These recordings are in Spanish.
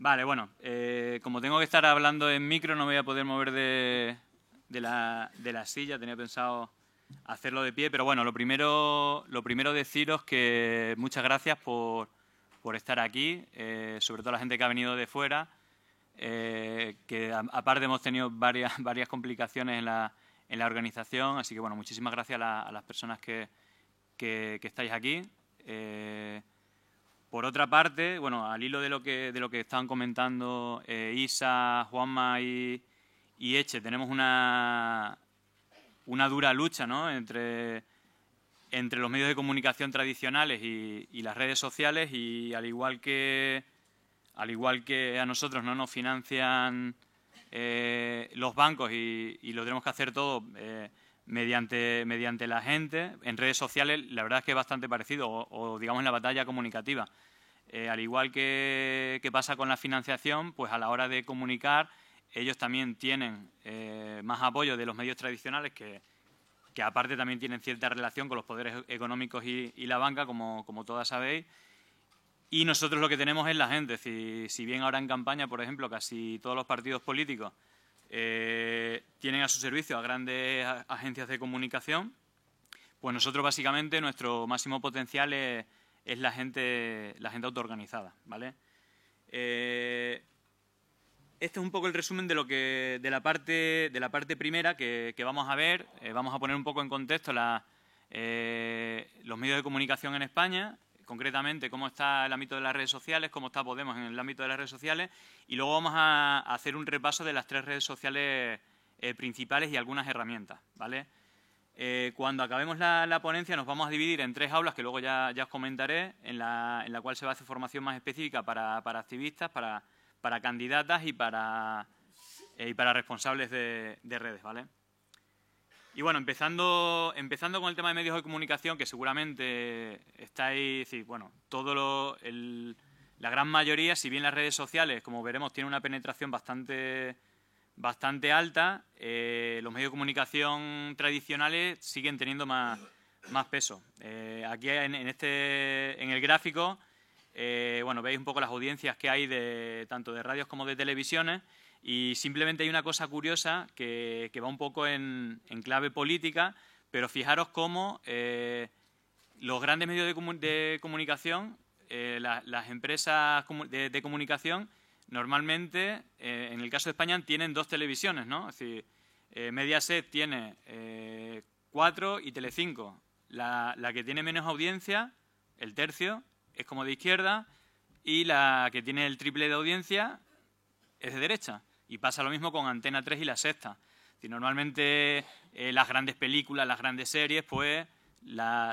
Vale, bueno, como tengo que estar hablando en micro, no me voy a poder mover de la silla. Tenía pensado hacerlo de pie, pero bueno, lo primero deciros que muchas gracias por estar aquí, sobre todo la gente que ha venido de fuera, que aparte hemos tenido varias complicaciones en la organización, así que bueno, muchísimas gracias a las personas que estáis aquí. Por otra parte, bueno, al hilo de lo que estaban comentando Isa, Juanma y Eche, tenemos una dura lucha, ¿no?, entre los medios de comunicación tradicionales y las redes sociales, y al igual que a nosotros no nos financian los bancos y lo tenemos que hacer todo mediante la gente, en redes sociales la verdad es que es bastante parecido, o digamos en la batalla comunicativa. Al igual que pasa con la financiación, pues a la hora de comunicar ellos también tienen más apoyo de los medios tradicionales que aparte también tienen cierta relación con los poderes económicos y la banca, como todas sabéis. Y nosotros lo que tenemos es la gente. Si bien ahora en campaña, por ejemplo, casi todos los partidos políticos tienen a su servicio a grandes agencias de comunicación, pues nosotros básicamente nuestro máximo potencial es la gente autoorganizada, ¿vale? Este es un poco el resumen de la parte primera que vamos a ver. Vamos a poner un poco en contexto los medios de comunicación en España, concretamente cómo está el ámbito de las redes sociales, cómo está Podemos en el ámbito de las redes sociales, y luego vamos a hacer un repaso de las 3 redes sociales principales y algunas herramientas, ¿vale? Cuando acabemos la ponencia nos vamos a dividir en 3 aulas que luego ya os comentaré, en la cual se va a hacer formación más específica para activistas, para candidatas y para responsables de redes, ¿vale? Y bueno, empezando con el tema de medios de comunicación, que seguramente estáis, sí, bueno, la gran mayoría, si bien las redes sociales, como veremos, tienen una penetración bastante alta, los medios de comunicación tradicionales siguen teniendo más peso. Aquí en el gráfico, bueno, veis un poco las audiencias que hay tanto de radios como de televisiones, y simplemente hay una cosa curiosa que va un poco en clave política, pero fijaros cómo los grandes medios de comunicación, las empresas de comunicación, normalmente, en el caso de España, tienen 2 televisiones, ¿no? Es decir, Mediaset tiene 4 y Telecinco. La que tiene menos audiencia, el tercio, es como de izquierda, y la que tiene el triple de audiencia es de derecha. Y pasa lo mismo con Antena 3 y La Sexta. Es decir, normalmente las grandes películas, las grandes series, pues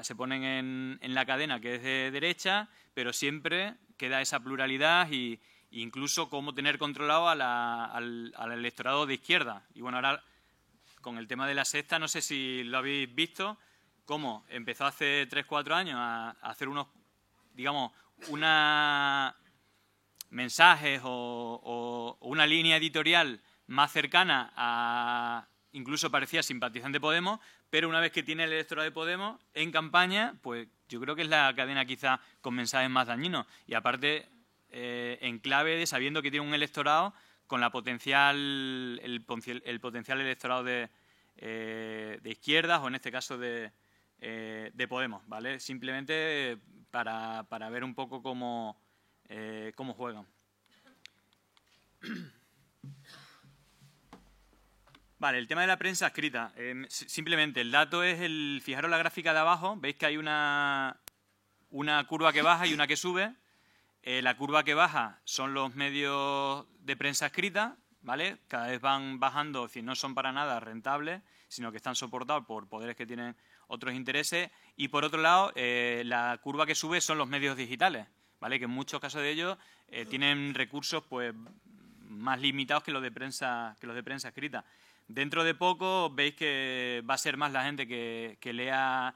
se ponen en la cadena que es de derecha, pero siempre queda esa pluralidad e incluso cómo tener controlado al electorado de izquierda. Y bueno, ahora con el tema de La Sexta, no sé si lo habéis visto, cómo empezó hace 3-4 años a hacer mensajes o una línea editorial más cercana a, incluso parecía simpatizante de Podemos, pero una vez que tiene el electorado de Podemos en campaña, pues yo creo que es la cadena quizá con mensajes más dañinos, y aparte en clave de sabiendo que tiene un electorado con el potencial electorado de izquierdas, o en este caso de Podemos, ¿vale? Simplemente para ver un poco cómo juegan. Vale, el tema de la prensa escrita. Simplemente el dato es fijaros la gráfica de abajo, veis que hay una curva que baja y una que sube. La curva que baja son los medios de prensa escrita, ¿vale? Cada vez van bajando, es decir, no son para nada rentables, sino que están soportados por poderes que tienen otros intereses. Y por otro lado, la curva que sube son los medios digitales, ¿vale? Que en muchos casos de ellos tienen recursos pues más limitados que los de prensa escrita. Dentro de poco veis que va a ser más la gente que lea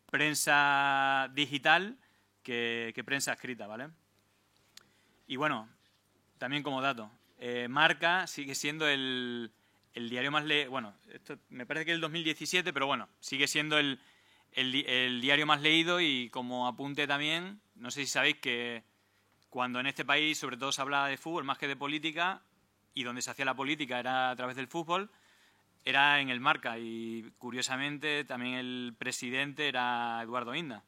prensa digital que prensa escrita, ¿vale? Y bueno, también como dato, Marca sigue siendo el diario más leído. Bueno, esto me parece que es el 2017, pero bueno, sigue siendo el diario más leído. Y como apunte también, no sé si sabéis que cuando en este país sobre todo se hablaba de fútbol más que de política, y donde se hacía la política era a través del fútbol, era en el Marca, y curiosamente también el presidente era Eduardo Inda.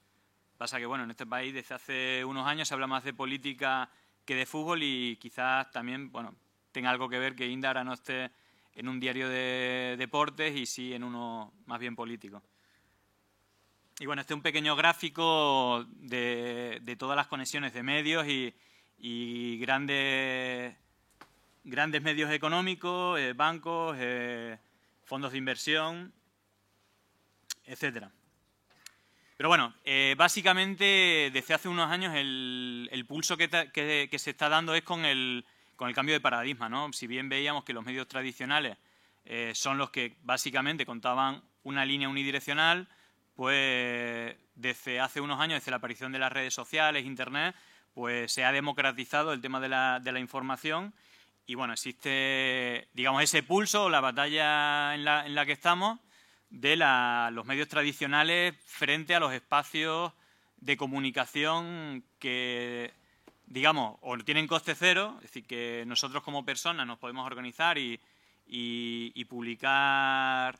Pasa que, bueno, en este país desde hace unos años se habla más de política que de fútbol, y quizás también, bueno, tenga algo que ver que Inda ahora no esté en un diario de deportes y sí en uno más bien político. Y bueno, este es un pequeño gráfico de todas las conexiones de medios y grandes medios económicos, bancos, fondos de inversión, etcétera. Pero bueno, básicamente desde hace unos años el pulso que se está dando es con el cambio de paradigma, ¿no? Si bien veíamos que los medios tradicionales son los que básicamente contaban una línea unidireccional, pues desde hace unos años, desde la aparición de las redes sociales, Internet, pues se ha democratizado el tema de la información y, bueno, existe, digamos, ese pulso, la batalla en la que estamos de los medios tradicionales frente a los espacios de comunicación que, digamos, o tienen coste cero, es decir, que nosotros como personas nos podemos organizar y publicar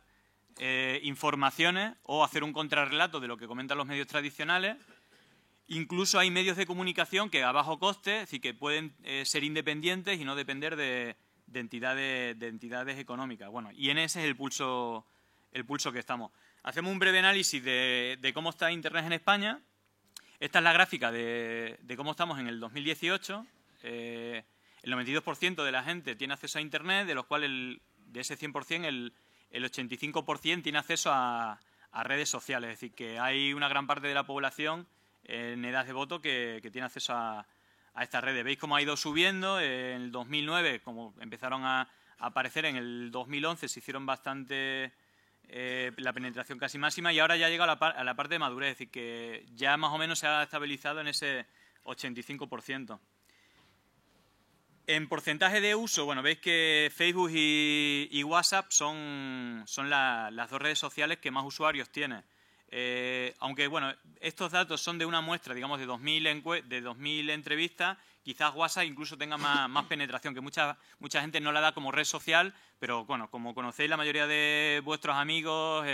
informaciones o hacer un contrarrelato de lo que comentan los medios tradicionales. Incluso hay medios de comunicación que a bajo coste, es decir, que pueden ser independientes y no depender de entidades económicas. Bueno, y en ese es el pulso que estamos. Hacemos un breve análisis de cómo está Internet en España. Esta es la gráfica de cómo estamos en el 2018. El 92% de la gente tiene acceso a Internet, de los cuales de ese 100% el 85% tiene acceso a redes sociales. Es decir, que hay una gran parte de la población en edad de voto que tiene acceso a estas redes. ¿Veis cómo ha ido subiendo? En el 2009, como empezaron a aparecer, en el 2011 se hicieron bastante la penetración casi máxima y ahora ya llega a la parte de madurez, es decir, que ya más o menos se ha estabilizado en ese 85%. En porcentaje de uso, bueno, veis que Facebook y WhatsApp son las dos redes sociales que más usuarios tienen. Aunque, bueno, estos datos son de una muestra, digamos, de 2000 entrevistas, quizás WhatsApp incluso tenga más penetración, que mucha gente no la da como red social, pero, bueno, como conocéis la mayoría de vuestros amigos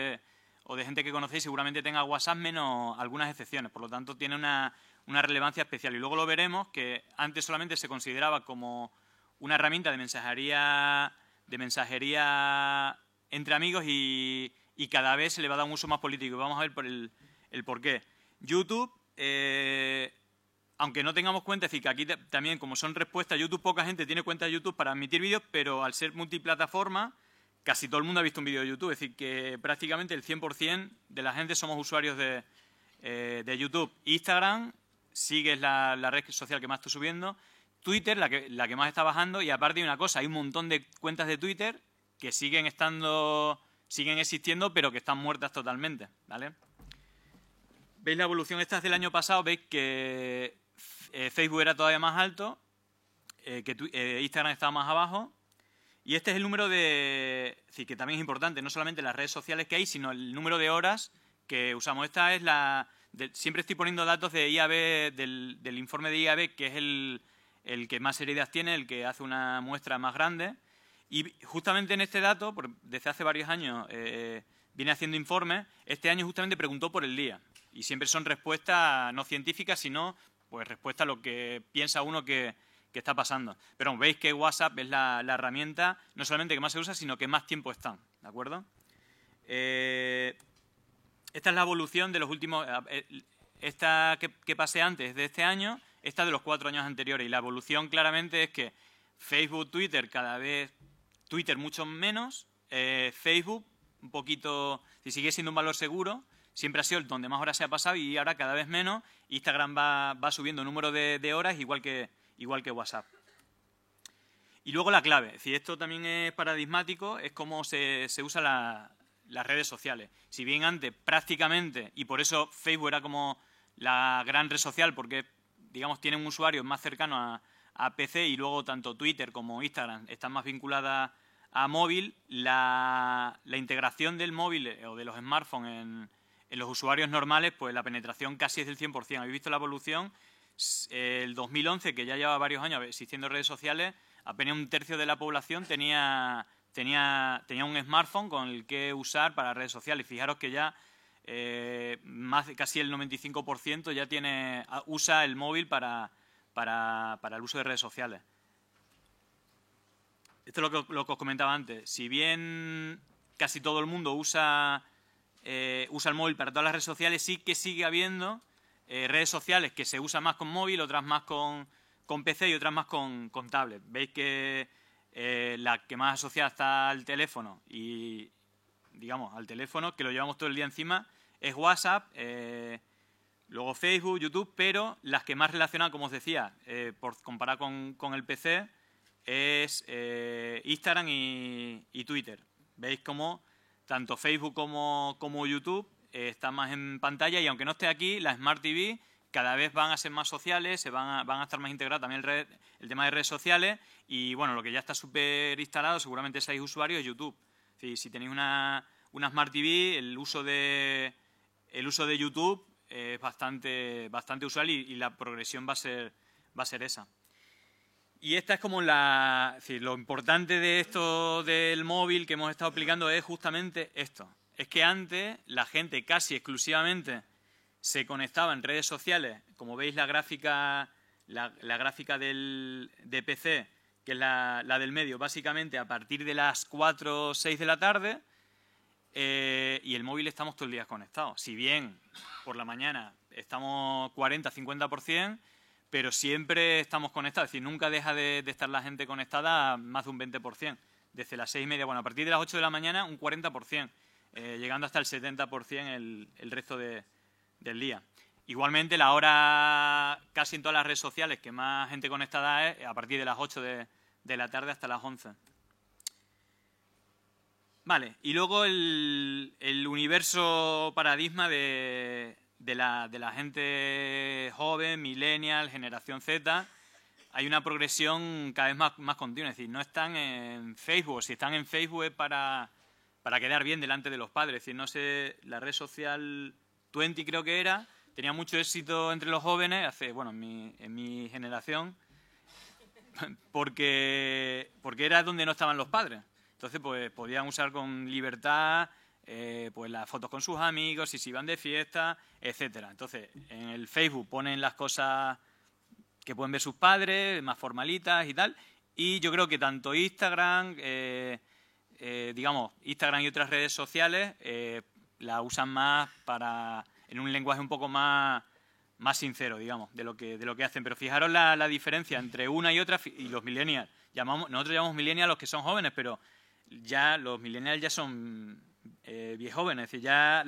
o de gente que conocéis, seguramente tenga WhatsApp menos algunas excepciones, por lo tanto tiene una relevancia especial. Y luego lo veremos, que antes solamente se consideraba como una herramienta de mensajería entre amigos y cada vez se le va a dar un uso más político. Y vamos a ver el por qué. YouTube, aunque no tengamos cuenta, es decir, que aquí también, como son respuestas, YouTube, poca gente tiene cuenta de YouTube para emitir vídeos, pero al ser multiplataforma, casi todo el mundo ha visto un vídeo de YouTube. Es decir, que prácticamente el 100% de la gente somos usuarios de YouTube. Instagram sigue la red social que más está subiendo. Twitter, la que más está bajando. Y aparte hay una cosa, hay un montón de cuentas de Twitter que siguen existiendo, pero que están muertas totalmente, ¿vale? ¿Veis la evolución? Esta es del año pasado. Veis que Facebook era todavía más alto, que Instagram estaba más abajo. Y este es el número es decir, que también es importante, no solamente las redes sociales que hay, sino el número de horas que usamos. Esta es siempre estoy poniendo datos de IAB, del informe de IAB, que es el que más heridas tiene, el que hace una muestra más grande. Y justamente en este dato, desde hace varios años viene haciendo informes, este año justamente preguntó por el día. Y siempre son respuestas no científicas, sino pues respuestas a lo que piensa uno que está pasando. Pero veis que WhatsApp es la herramienta no solamente que más se usa, sino que más tiempo está, ¿de acuerdo? Esta es la evolución de los últimos... Esta que pasé antes de este año, esta de los 4 años anteriores. Y la evolución claramente es que Facebook, Twitter, cada vez... Twitter mucho menos, Facebook un poquito... Si sigue siendo un valor seguro, siempre ha sido donde más horas se ha pasado y ahora cada vez menos. Instagram va subiendo el número de horas igual que WhatsApp. Y luego la clave, es decir, esto también es paradigmático, es cómo se usan las redes sociales. Si bien antes prácticamente, y por eso Facebook era como la gran red social, porque digamos tienen un usuario más cercano a PC, y luego tanto Twitter como Instagram están más vinculadas a móvil, la integración del móvil o de los smartphones en los usuarios normales, pues la penetración casi es del 100%. Habéis visto la evolución El 2011, que ya lleva varios años existiendo redes sociales, apenas un tercio de la población tenía un smartphone con el que usar para redes sociales. Fijaros que ya casi el 95% ya usa el móvil para el uso de redes sociales. Esto es lo que os comentaba antes. Si bien casi todo el mundo usa el móvil para todas las redes sociales, sí que sigue habiendo redes sociales que se usan más con móvil, otras más con PC y otras más con tablet. Veis que la que más asociada está al teléfono y, digamos, al teléfono, que lo llevamos todo el día encima, es WhatsApp, luego Facebook, YouTube, pero las que más relacionan, como os decía, por comparar con el PC, es Instagram y Twitter. Veis cómo tanto Facebook como YouTube están más en pantalla, y aunque no esté aquí, la Smart TV cada vez van a ser más sociales, van a estar más integradas también el tema de redes sociales, y bueno, lo que ya está súper instalado, seguramente seáis usuarios, es YouTube. Si tenéis una Smart TV, el uso de YouTube es bastante usual, y la progresión va a ser esa. Y esta es como lo importante de esto del móvil que hemos estado explicando es justamente esto. Es que antes la gente casi exclusivamente se conectaba en redes sociales, como veis la gráfica de PC, que es la del medio, básicamente a partir de las 4 o 6 de la tarde, y el móvil estamos todo el día conectados. Si bien por la mañana estamos 40-50%, pero siempre estamos conectados, es decir, nunca deja de estar la gente conectada más de un 20%. Desde las 6:30, bueno, a partir de las 8 de la mañana un 40%, llegando hasta el 70% el resto del día. Igualmente, la hora casi en todas las redes sociales que más gente conectada es a partir de las 8 de la tarde hasta las 11. Vale, y luego el universo paradigma de la gente joven, millennial, generación Z. Hay una progresión cada vez más continua, es decir, no están en Facebook, si están en Facebook es para quedar bien delante de los padres. Es decir, no sé, la red social 20 creo que era, tenía mucho éxito entre los jóvenes, en mi generación, porque era donde no estaban los padres. Entonces, pues podían usar con libertad pues las fotos con sus amigos, si se iban de fiesta, etcétera. Entonces, en el Facebook ponen las cosas que pueden ver sus padres, más formalitas y tal. Y yo creo que tanto Instagram, Instagram y otras redes sociales la usan más en un lenguaje un poco más sincero, digamos, de lo que hacen. Pero fijaros la diferencia entre una y otra, y los millennials. Nosotros llamamos millennials a los que son jóvenes, pero ya los millennials ya son viejóvenes. Es decir, ya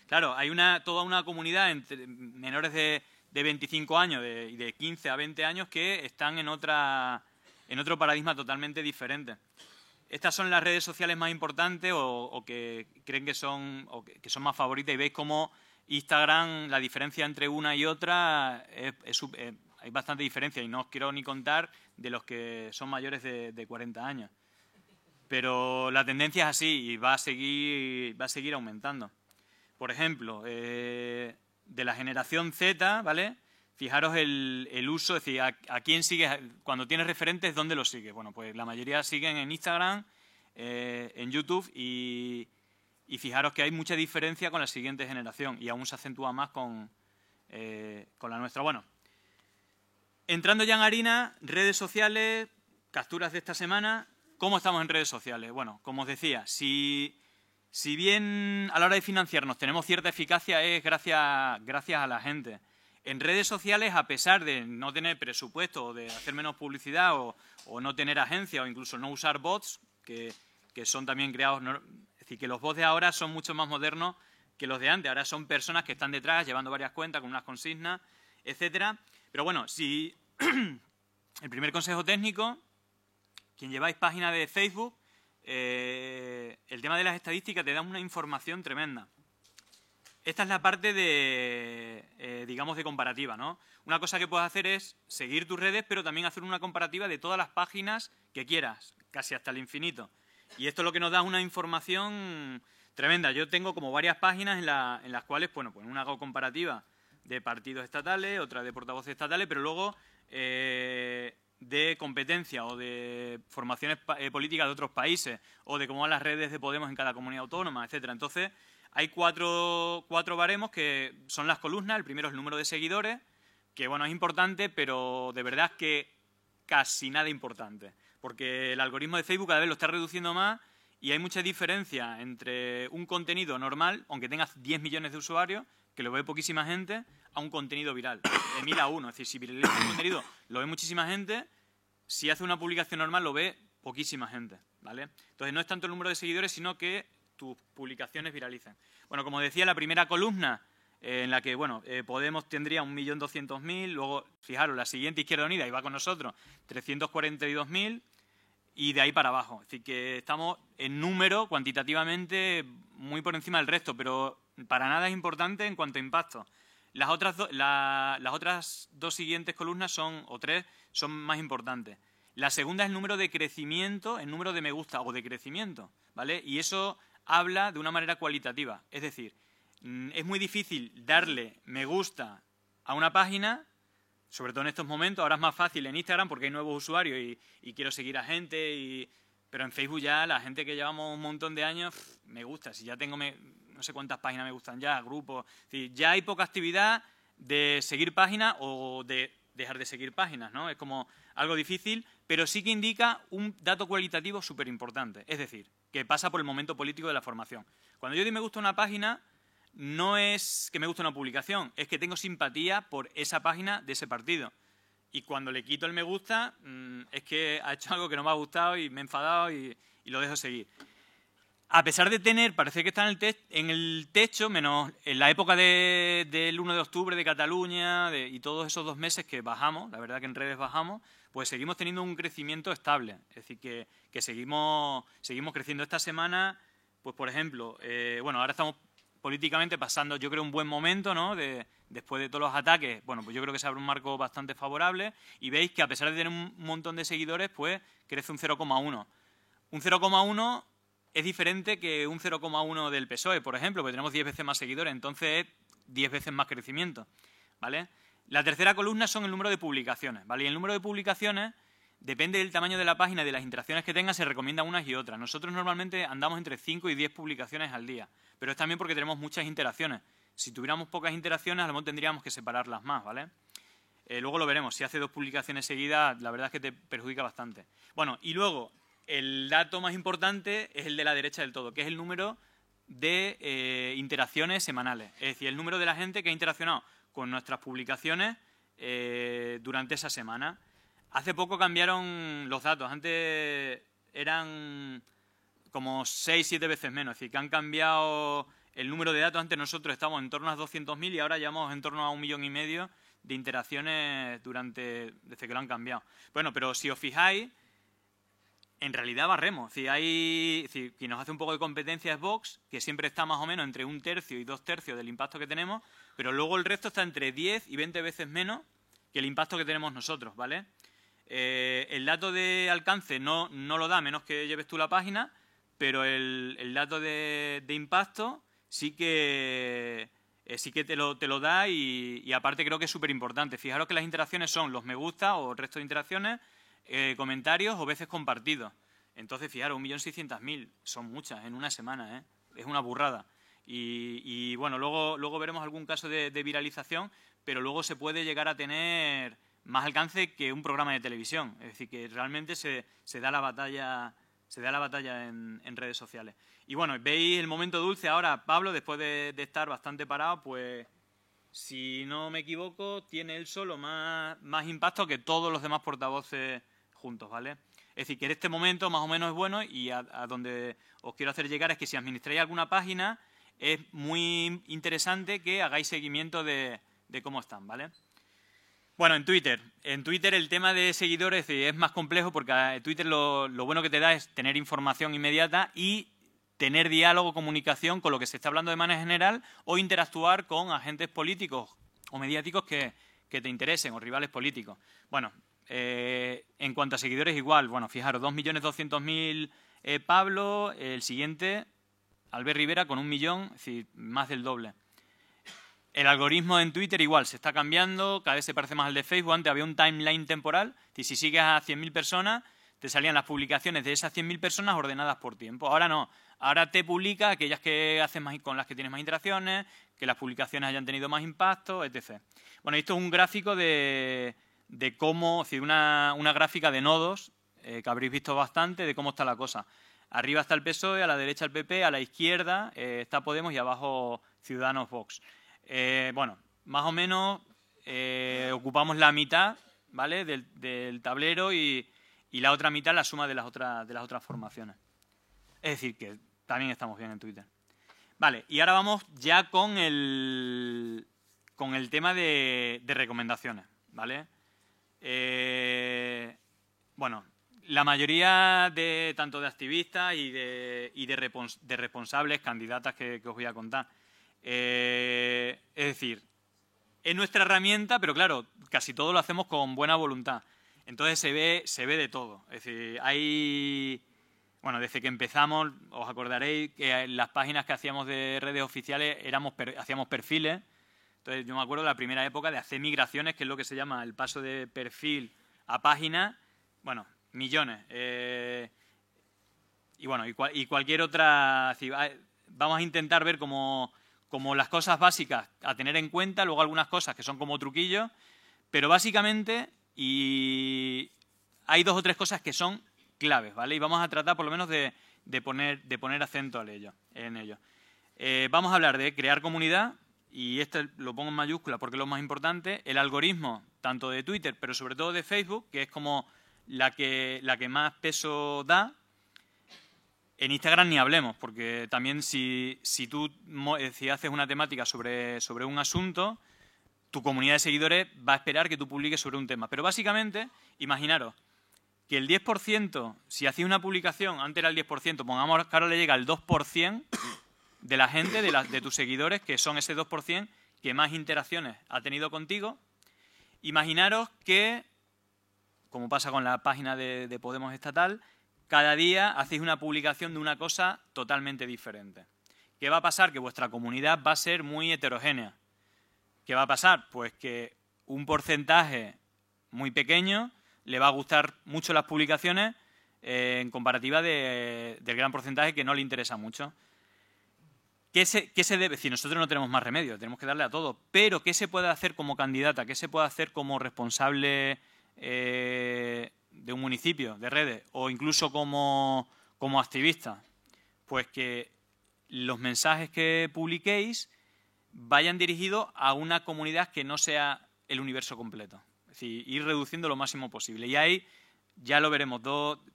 claro, hay toda una comunidad entre menores de 25 años y de 15 a 20 años que están en otro paradigma totalmente diferente. Estas son las redes sociales más importantes o que creen que son más favoritas, y veis cómo Instagram, la diferencia entre una y otra hay bastante diferencia, y no os quiero ni contar de los que son mayores de 40 años. Pero la tendencia es así y va a seguir aumentando. Por ejemplo, de la generación Z, ¿vale? Fijaros el uso, es decir, a quién sigues, cuando tienes referentes, ¿dónde los sigues? Bueno, pues la mayoría siguen en Instagram, en YouTube, y fijaros que hay mucha diferencia con la siguiente generación, y aún se acentúa más con la nuestra. Bueno, entrando ya en harina, redes sociales, capturas de esta semana. ¿Cómo estamos en redes sociales? Bueno, como os decía, si bien a la hora de financiarnos tenemos cierta eficacia, es gracias a la gente. En redes sociales, a pesar de no tener presupuesto o de hacer menos publicidad o no tener agencia o incluso no usar bots, que son también creados, es decir, que los bots de ahora son mucho más modernos que los de antes. Ahora son personas que están detrás llevando varias cuentas con unas consignas, etcétera. Pero bueno, el primer consejo técnico, quien lleváis página de Facebook, el tema de las estadísticas te da una información tremenda. Esta es la parte digamos, de comparativa, ¿no? Una cosa que puedes hacer es seguir tus redes, pero también hacer una comparativa de todas las páginas que quieras, casi hasta el infinito. Y esto es lo que nos da una información tremenda. Yo tengo como varias páginas en las cuales, bueno, pues una hago comparativa de partidos estatales, otra de portavoces estatales, pero luego de competencia o de formaciones políticas de otros países o de cómo van las redes de Podemos en cada comunidad autónoma, etcétera. Entonces, hay cuatro baremos que son las columnas. El primero es el número de seguidores, que bueno, es importante, pero de verdad es que casi nada importante, porque el algoritmo de Facebook cada vez lo está reduciendo más y hay mucha diferencia entre un contenido normal, aunque tengas 10 millones de usuarios, que lo ve poquísima gente, a un contenido viral, de 1000 a 1. Es decir, si viraliza un contenido lo ve muchísima gente, si hace una publicación normal lo ve poquísima gente, ¿vale? Entonces no es tanto el número de seguidores, sino que tus publicaciones viralicen. Bueno, como decía, la primera columna en la que, bueno, Podemos tendría 1.200.000, luego, fijaros, la siguiente, Izquierda Unida, y va con nosotros, 342.000, y de ahí para abajo. Es decir, que estamos en número, cuantitativamente, muy por encima del resto, pero para nada es importante en cuanto a impacto. Las otras dos siguientes columnas o tres son más importantes. La segunda es el número de crecimiento, el número de me gusta o de crecimiento, ¿vale? Y eso habla de una manera cualitativa. Es decir, es muy difícil darle me gusta a una página, sobre todo en estos momentos. Ahora es más fácil en Instagram porque hay nuevos usuarios y quiero seguir a gente, pero en Facebook ya la gente que llevamos un montón de años, me gusta. Si ya tengo no sé cuántas páginas me gustan ya, grupos. Es decir, ya hay poca actividad de seguir páginas o de dejar de seguir páginas, ¿no? Es como algo difícil, pero sí que indica un dato cualitativo súper importante. Es decir, que pasa por el momento político de la formación. Cuando yo doy me gusta a una página, no es que me guste una publicación, es que tengo simpatía por esa página de ese partido. Y cuando le quito el me gusta, es que ha hecho algo que no me ha gustado y me he enfadado y lo dejo seguir. A pesar de tener, parece que está en el techo, menos en la época del 1 de octubre de Cataluña y todos esos 2 meses que bajamos, la verdad que en redes bajamos, pues seguimos teniendo un crecimiento estable. Es decir, que seguimos creciendo. Esta semana, pues por ejemplo, bueno, ahora estamos políticamente pasando, yo creo, un buen momento, ¿no? Después de todos los ataques, bueno, pues yo creo que se abre un marco bastante favorable y veis que a pesar de tener un montón de seguidores, pues crece un 0,1. Un 0,1 es diferente que un 0,1 del PSOE, por ejemplo, porque tenemos 10 veces más seguidores, entonces es 10 veces más crecimiento, ¿vale? La tercera columna son el número de publicaciones, ¿vale? Y el número de publicaciones, depende del tamaño de la página y de las interacciones que tenga, se recomiendan unas y otras. Nosotros normalmente andamos entre 5 y 10 publicaciones al día, pero es también porque tenemos muchas interacciones. Si tuviéramos pocas interacciones, a lo mejor tendríamos que separarlas más, ¿vale? Luego lo veremos. Si hace 2 publicaciones seguidas, la verdad es que te perjudica bastante. Bueno, y luego, el dato más importante es el de la derecha del todo, que es el número de interacciones semanales. Es decir, el número de la gente que ha interaccionado con nuestras publicaciones durante esa semana. Hace poco cambiaron los datos. Antes eran como 6-7 veces menos. Es decir, que han cambiado el número de datos. Antes nosotros estábamos en torno a 200.000 y ahora llevamos en torno a 1,5 millones de interacciones desde que lo han cambiado. Bueno, pero si os fijáis, en realidad barremos. Es decir, quien nos hace un poco de competencia es Vox, que siempre está más o menos entre 1/3 y 2/3 del impacto que tenemos, pero luego el resto está entre 10 y 20 veces menos que el impacto que tenemos nosotros, ¿vale? El dato de alcance no lo da, menos que lleves tú la página, pero el dato de impacto sí que te lo da y aparte creo que es súper importante. Fijaros que las interacciones son los me gusta o el resto de interacciones, comentarios o veces compartidos. Entonces, fijaros, 1.600.000 son muchas en una semana, ¿eh? Es una burrada. Y bueno, luego veremos algún caso de viralización, pero luego se puede llegar a tener más alcance que un programa de televisión. Es decir, que realmente se da la batalla en redes sociales. Y bueno, veis el momento dulce ahora. Pablo, después de estar bastante parado, pues si no me equivoco, tiene él solo más impacto que todos los demás portavoces juntos, ¿vale? Es decir, que en este momento más o menos es bueno y a donde os quiero hacer llegar es que si administráis alguna página es muy interesante que hagáis seguimiento de cómo están, ¿vale? Bueno, en Twitter el tema de seguidores es más complejo porque Twitter lo bueno que te da es tener información inmediata y tener diálogo, comunicación con lo que se está hablando de manera general o interactuar con agentes políticos o mediáticos que te interesen o rivales políticos. Bueno, en cuanto a seguidores igual, bueno, fijaros, 2.200.000 Pablo, el siguiente, Albert Rivera con 1 millón, es decir, más del doble. El algoritmo en Twitter igual se está cambiando, cada vez se parece más al de Facebook. Antes había un timeline temporal, y si sigues a 100.000 personas, te salían las publicaciones de esas 100.000 personas ordenadas por tiempo. Ahora no, ahora te publica aquellas que haces más, con las que tienes más interacciones, que las publicaciones hayan tenido más impacto, etc. Bueno, esto es un gráfico de cómo, es decir, una gráfica de nodos, que habréis visto bastante, de cómo está la cosa. Arriba está el PSOE, a la derecha el PP, a la izquierda está Podemos y abajo Ciudadanos, Vox. Bueno, más o menos ocupamos la mitad, ¿vale?, del tablero y la otra mitad la suma de las otras formaciones. Es decir, que también estamos bien en Twitter. Vale, y ahora vamos ya con el tema de recomendaciones, ¿vale? Bueno, la mayoría tanto de activistas y de responsables, candidatas que os voy a contar. Es decir, es nuestra herramienta, pero claro, casi todo lo hacemos con buena voluntad. Entonces se ve de todo. Es decir, bueno, desde que empezamos, os acordaréis que en las páginas que hacíamos de redes oficiales hacíamos perfiles. Entonces yo me acuerdo de la primera época de hacer migraciones, que es lo que se llama el paso de perfil a página. Bueno, millones. Y bueno, y cualquier otra. Vamos a intentar ver como las cosas básicas a tener en cuenta, luego algunas cosas que son como truquillos, pero básicamente hay 2 o 3 cosas que son claves, ¿vale? Y vamos a tratar por lo menos de poner acento en ello. Vamos a hablar de crear comunidad, y esto lo pongo en mayúscula porque es lo más importante. El algoritmo, tanto de Twitter, pero sobre todo de Facebook, que es como la que más peso da. En Instagram ni hablemos, porque también si haces una temática sobre un asunto, tu comunidad de seguidores va a esperar que tú publiques sobre un tema. Pero básicamente, imaginaros que el 10%, si hacéis una publicación, antes era el 10%, pongamos que ahora le llega el 2% de la gente, de tus seguidores, que son ese 2% que más interacciones ha tenido contigo. Imaginaros que, como pasa con la página de Podemos estatal, cada día hacéis una publicación de una cosa totalmente diferente. ¿Qué va a pasar? Que vuestra comunidad va a ser muy heterogénea. ¿Qué va a pasar? Pues que un porcentaje muy pequeño le va a gustar mucho las publicaciones en comparativa del gran porcentaje que no le interesa mucho. ¿Qué se debe? Si nosotros no tenemos más remedio, tenemos que darle a todo. Pero ¿qué se puede hacer como candidata? ¿Qué se puede hacer como responsable de un municipio, de redes, o incluso como activista? Pues que los mensajes que publiquéis vayan dirigidos a una comunidad que no sea el universo completo. Es decir, ir reduciendo lo máximo posible. Y ahí ya lo veremos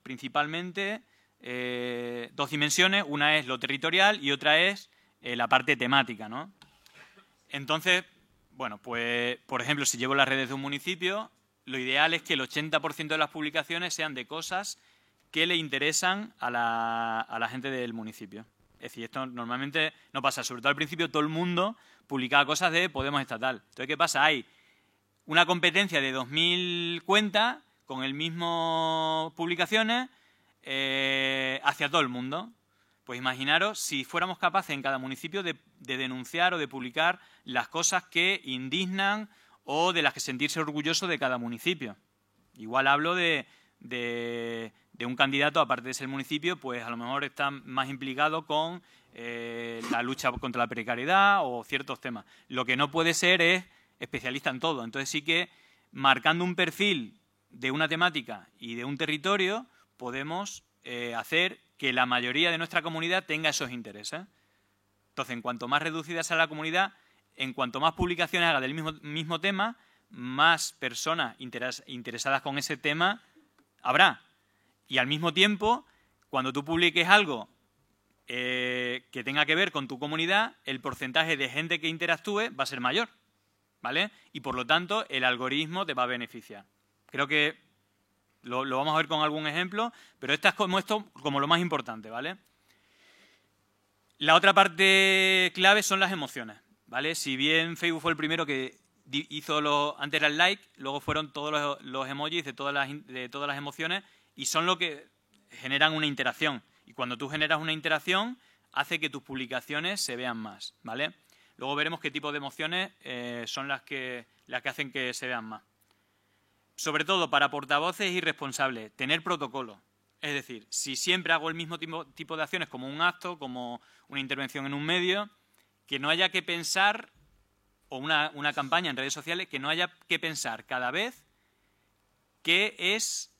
principalmente 2 dimensiones. Una es lo territorial y otra es la parte temática, ¿no? Entonces, bueno, pues, por ejemplo, si llevo las redes de un municipio, lo ideal es que el 80% de las publicaciones sean de cosas que le interesan a la gente del municipio. Es decir, esto normalmente no pasa. Sobre todo al principio todo el mundo publicaba cosas de Podemos estatal. Entonces, ¿qué pasa? Hay una competencia de 2.000 cuentas con el mismo publicaciones hacia todo el mundo. Pues imaginaros si fuéramos capaces en cada municipio de denunciar o de publicar las cosas que indignan o de las que sentirse orgulloso de cada municipio. Igual hablo de un candidato, aparte de ser municipio, pues a lo mejor está más implicado con la lucha contra la precariedad o ciertos temas. Lo que no puede ser es especialista en todo. Entonces sí que marcando un perfil de una temática y de un territorio podemos hacer que la mayoría de nuestra comunidad tenga esos intereses. Entonces, en cuanto más reducida sea la comunidad, en cuanto más publicaciones haga del mismo tema, más personas interesadas con ese tema habrá. Y al mismo tiempo, cuando tú publiques algo que tenga que ver con tu comunidad, el porcentaje de gente que interactúe va a ser mayor, ¿vale? Y por lo tanto, el algoritmo te va a beneficiar. Creo que lo vamos a ver con algún ejemplo, pero esto es como lo más importante, ¿vale? La otra parte clave son las emociones, ¿vale? Si bien Facebook fue el primero que hizo antes era el like, luego fueron todos los emojis de todas las emociones y son lo que generan una interacción. Y cuando tú generas una interacción, hace que tus publicaciones se vean más, ¿vale? Luego veremos qué tipo de emociones son las que hacen que se vean más. Sobre todo para portavoces y responsables, tener protocolo. Es decir, si siempre hago el mismo tipo de acciones como un acto, como una intervención en un medio, que no haya que pensar, o una campaña en redes sociales, que no haya que pensar cada vez qué es,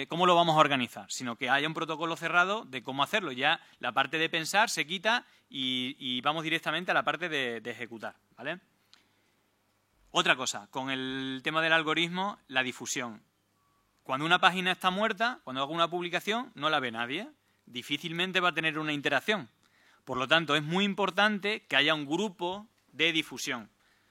cómo lo vamos a organizar, sino que haya un protocolo cerrado de cómo hacerlo. Ya la parte de pensar se quita y vamos directamente a la parte de ejecutar, ¿vale? Otra cosa, con el tema del algoritmo, la difusión. Cuando una página está muerta, cuando hago una publicación, no la ve nadie. Difícilmente va a tener una interacción. Por lo tanto, es muy importante que haya un grupo de difusión,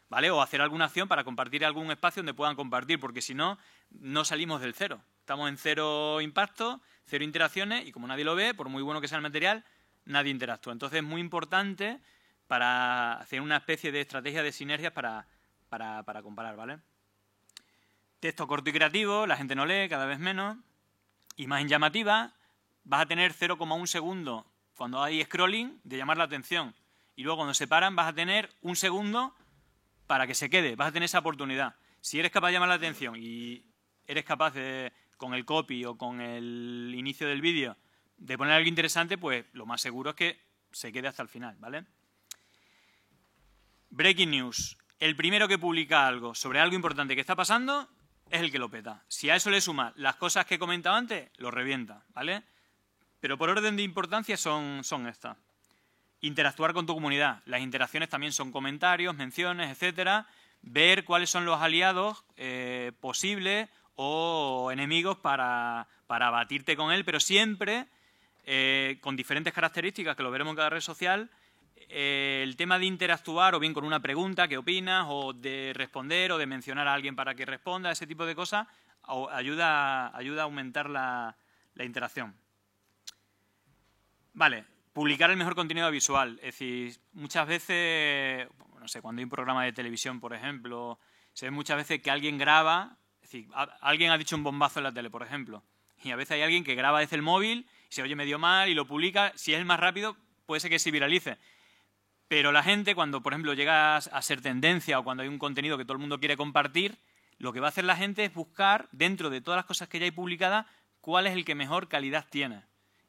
¿vale? O hacer alguna acción para compartir algún espacio donde puedan compartir, porque si no, no salimos del cero. Estamos en cero impacto, cero interacciones, y como nadie lo ve, por muy bueno que sea el material, nadie interactúa. Entonces, es muy importante para hacer una especie de estrategia de sinergias para comparar, ¿vale? Texto corto y creativo, la gente no lee, cada vez menos. Imagen llamativa, vas a tener 0,1 segundo cuando hay scrolling de llamar la atención. Y luego cuando se paran vas a tener 1 segundo para que se quede, vas a tener esa oportunidad. Si eres capaz de llamar la atención y eres capaz de, con el copy o con el inicio del vídeo, de poner algo interesante, pues lo más seguro es que se quede hasta el final, ¿vale? Breaking news. El primero que publica algo sobre algo importante que está pasando es el que lo peta. Si a eso le suma las cosas que he comentado antes, lo revienta, ¿vale? Pero por orden de importancia son estas. Interactuar con tu comunidad. Las interacciones también son comentarios, menciones, etcétera. Ver cuáles son los aliados posibles o enemigos para batirte con él, pero siempre con diferentes características, que lo veremos en cada red social. El tema de interactuar o bien con una pregunta, ¿qué opinas? O de responder o de mencionar a alguien para que responda, ese tipo de cosas, ayuda a aumentar la interacción. Vale, publicar el mejor contenido visual. Es decir, muchas veces, no sé, cuando hay un programa de televisión, por ejemplo, se ve muchas veces que alguien graba, es decir, alguien ha dicho un bombazo en la tele, por ejemplo, y a veces hay alguien que graba desde el móvil, se oye medio mal y lo publica. Si es el más rápido, puede ser que se viralice. Pero la gente, cuando, por ejemplo, llega a ser tendencia o cuando hay un contenido que todo el mundo quiere compartir, lo que va a hacer la gente es buscar, dentro de todas las cosas que ya hay publicadas, cuál es el que mejor calidad tiene.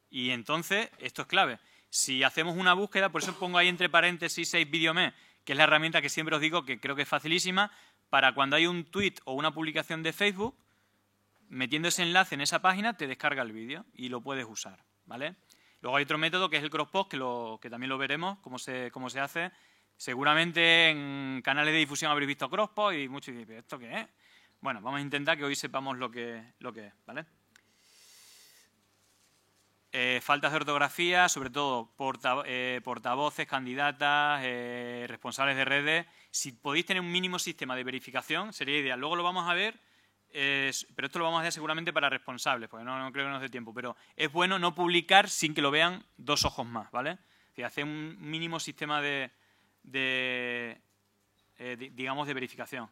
Y entonces, esto es clave. Si hacemos una búsqueda, por eso pongo ahí entre paréntesis 6 Videome, que es la herramienta que siempre os digo que creo que es facilísima, para cuando hay un tweet o una publicación de Facebook, metiendo ese enlace en esa página, te descarga el vídeo y lo puedes usar, ¿vale? Luego hay otro método que es el crosspost, que también lo veremos cómo se hace. Seguramente en canales de difusión habréis visto crosspost y muchos dicen, ¿esto qué es? Bueno, vamos a intentar que hoy sepamos lo que es, ¿vale? Faltas de ortografía, sobre todo portavoces, candidatas, responsables de redes. Si podéis tener un mínimo sistema de verificación, sería ideal. Luego lo vamos a ver. Pero esto lo vamos a hacer seguramente para responsables, porque no creo que nos dé tiempo. Pero es bueno no publicar sin que lo vean 2 ojos más, ¿vale? Si hacer un mínimo sistema digamos, de verificación.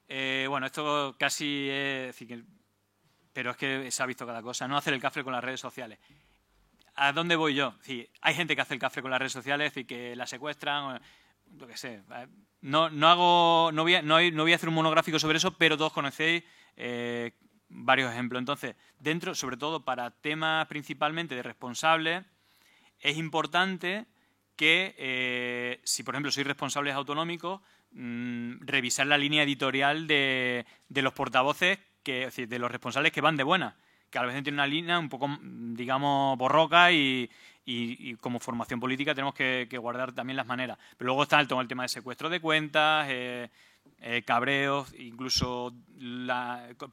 Bueno, esto casi es... pero es que se ha visto cada cosa. No hacer el cafre con las redes sociales. ¿A dónde voy yo? Sí, hay gente que hace el cafre con las redes sociales y que la secuestran, lo que sé. No voy a hacer un monográfico sobre eso, pero todos conocéis varios ejemplos. Entonces, dentro, sobre todo para temas principalmente de responsables, es importante que, si por ejemplo sois responsables autonómicos, revisar la línea editorial de los portavoces, es decir, de los responsables que van de buena, que a veces tiene una línea un poco, digamos, borroca y como formación política tenemos que guardar también las maneras. Pero luego está el tema de secuestro de cuentas, cabreos, incluso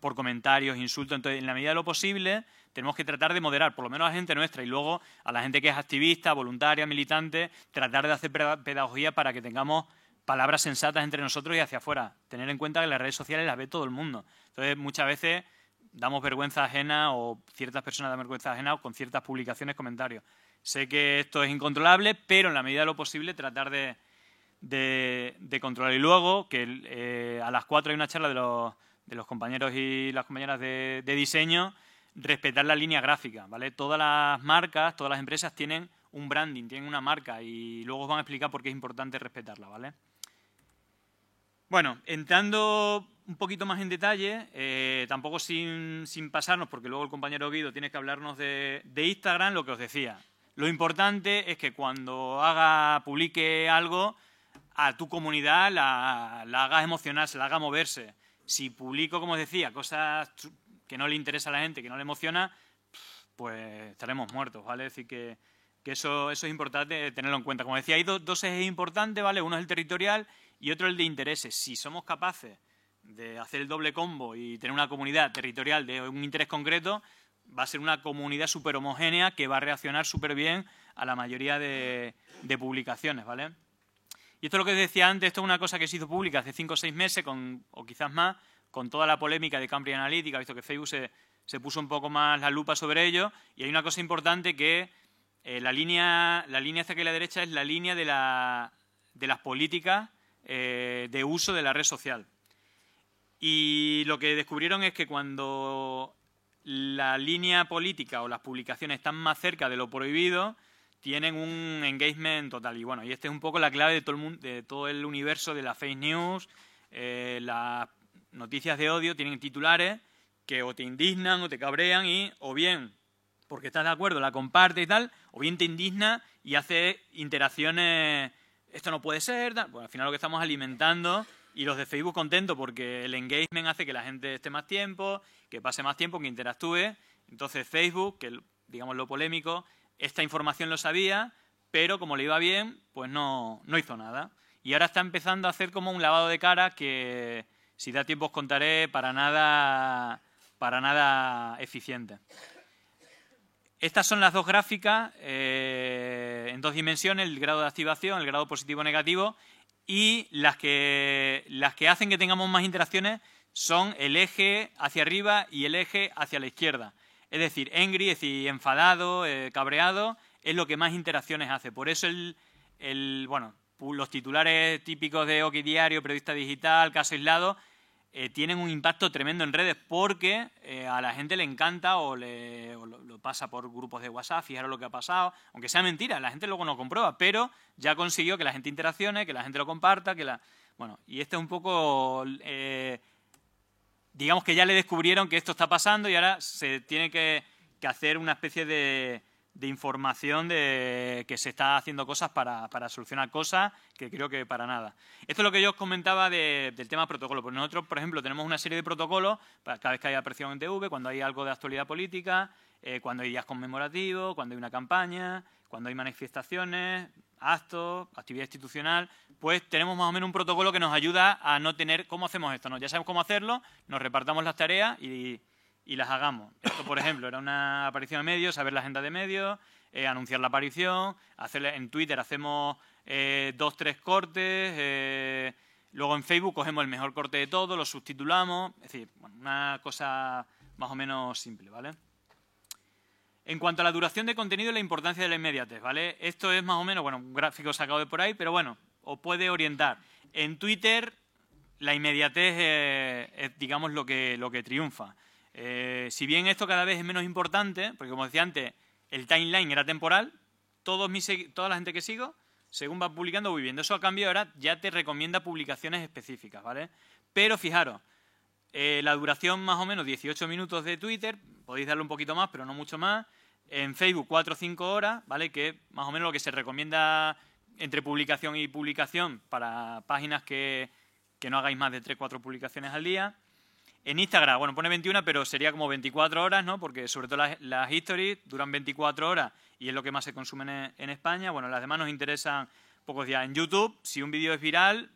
por comentarios, insultos. Entonces, en la medida de lo posible, tenemos que tratar de moderar, por lo menos a la gente nuestra, y luego a la gente que es activista, voluntaria, militante, tratar de hacer pedagogía para que tengamos palabras sensatas entre nosotros y hacia afuera. Tener en cuenta que las redes sociales las ve todo el mundo. Entonces, muchas veces damos vergüenza ajena o ciertas personas dan vergüenza ajena con ciertas publicaciones, comentarios. Sé que esto es incontrolable, pero en la medida de lo posible tratar de controlar. Y luego, que a las 4 hay una charla de los compañeros y las compañeras de diseño, respetar la línea gráfica, ¿vale? Todas las marcas, todas las empresas tienen un branding, tienen una marca y luego os van a explicar por qué es importante respetarla, ¿vale? Bueno, entrando un poquito más en detalle, tampoco sin pasarnos, porque luego el compañero Guido tiene que hablarnos de Instagram, lo que os decía. Lo importante es que cuando publique algo, a tu comunidad la hagas emocionar, se la haga moverse. Si publico, como os decía, cosas que no le interesa a la gente, que no le emociona, pues estaremos muertos, ¿vale? Es decir, que eso es importante tenerlo en cuenta. Como decía, hay dos ejes importantes, ¿vale? Uno es el territorial y otro el de intereses. Si somos capaces de hacer el doble combo y tener una comunidad territorial de un interés concreto, va a ser una comunidad súper homogénea que va a reaccionar súper bien a la mayoría de publicaciones, ¿vale? Y esto es lo que os decía antes, esto es una cosa que se hizo pública hace 5 o 6 meses, o quizás más, con toda la polémica de Cambridge Analytica, visto que Facebook se puso un poco más la lupa sobre ello, y hay una cosa importante que la línea hacia aquí a la derecha es la línea de las políticas de uso de la red social. Y lo que descubrieron es que cuando la línea política o las publicaciones están más cerca de lo prohibido, tienen un engagement total. Y bueno, y esta es un poco la clave de todo el mundo, de todo el universo de las fake news. Las noticias de odio tienen titulares que o te indignan o te cabrean y o bien porque estás de acuerdo la compartes y tal, o bien te indigna y hace interacciones, esto no puede ser, tal. Bueno, al final lo que estamos alimentando, y los de Facebook contentos porque el engagement hace que la gente esté más tiempo, que pase más tiempo, que interactúe. Entonces Facebook, que digamos lo polémico, esta información lo sabía, pero como le iba bien, pues no hizo nada. Y ahora está empezando a hacer como un lavado de cara que, si da tiempo os contaré, para nada eficiente. Estas son las dos gráficas en 2 dimensiones, el grado de activación, el grado positivo o negativo, y las que hacen que tengamos más interacciones son el eje hacia arriba y el eje hacia la izquierda. Es decir, angry, es decir, enfadado, cabreado, es lo que más interacciones hace. Por eso bueno, los titulares típicos de OK Diario, Periodista Digital, Caso Aislado, tienen un impacto tremendo en redes porque a la gente le encanta o lo pasa por grupos de WhatsApp, fijaros lo que ha pasado, aunque sea mentira, la gente luego no comprueba, pero ya consiguió que la gente interaccione, que la gente lo comparta, bueno, y este es un poco, digamos que ya le descubrieron que esto está pasando y ahora se tiene que hacer una especie de información de que se está haciendo cosas para solucionar cosas que creo que para nada. Esto es lo que yo os comentaba del tema protocolo. Pues nosotros, por ejemplo, tenemos una serie de protocolos para cada vez que haya presión en TV, cuando hay algo de actualidad política, cuando hay días conmemorativos, cuando hay una campaña, cuando hay manifestaciones, actos, actividad institucional, pues tenemos más o menos un protocolo que nos ayuda a no tener... ¿Cómo hacemos esto? Ya sabemos cómo hacerlo, nos repartamos las tareas y las hagamos. Esto, por ejemplo, era una aparición en medios, saber la agenda de medios, anunciar la aparición, en Twitter hacemos 2 o 3 cortes, luego en Facebook cogemos el mejor corte de todo, lo subtitulamos, es decir, bueno, una cosa más o menos simple, ¿vale? En cuanto a la duración de contenido y la importancia de la inmediatez, ¿vale? Esto es más o menos, bueno, un gráfico sacado de por ahí, pero bueno, os puede orientar. En Twitter la inmediatez es digamos, lo que triunfa. Si bien esto cada vez es menos importante, porque como decía antes, el timeline era temporal, toda la gente que sigo, según va publicando, voy viendo. Eso a cambio ahora ya te recomienda publicaciones específicas, ¿vale? Pero fijaros, la duración más o menos 18 minutos de Twitter, podéis darle un poquito más, pero no mucho más. En Facebook 4 o 5 horas, ¿vale? Que es más o menos lo que se recomienda entre publicación y publicación para páginas que no hagáis más de 3 o 4 publicaciones al día. En Instagram, bueno, pone 21, pero sería como 24 horas, ¿no? Porque sobre todo las stories duran 24 horas y es lo que más se consume en España. Bueno, las demás nos interesan pocos días. En YouTube, si un vídeo es viral,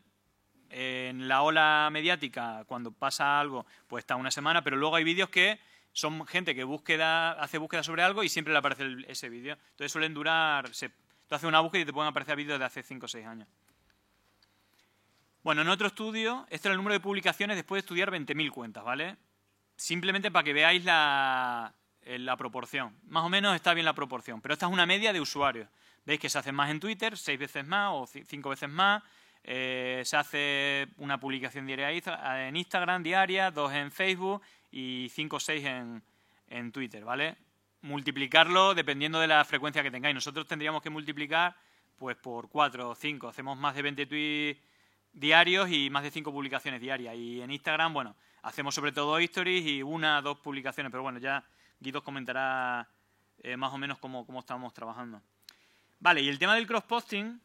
en la ola mediática, cuando pasa algo, pues está una semana, pero luego hay vídeos que son gente que hace búsqueda sobre algo y siempre le aparece ese vídeo. Entonces suelen durar... Tú haces una búsqueda y te pueden aparecer vídeos de hace 5 o 6 años. Bueno, en otro estudio, este era el número de publicaciones después de estudiar 20.000 cuentas, ¿vale? Simplemente para que veáis la proporción. Más o menos está bien la proporción, pero esta es una media de usuarios. Veis que se hace más en Twitter, 6 veces más o 5 veces más. Se hace una publicación diaria en Instagram, diaria, 2 en Facebook y 5 o 6 en Twitter, ¿vale? multiplicarlo dependiendo de la frecuencia que tengáis. Nosotros tendríamos que multiplicar pues por 4 o 5. Hacemos más de 20 tweets diarios y más de 5 publicaciones diarias. Y en Instagram, bueno, hacemos sobre todo stories y 1 o 2 publicaciones. Pero bueno, ya Guido os comentará más o menos cómo estamos trabajando. Vale, y el tema del cross-posting,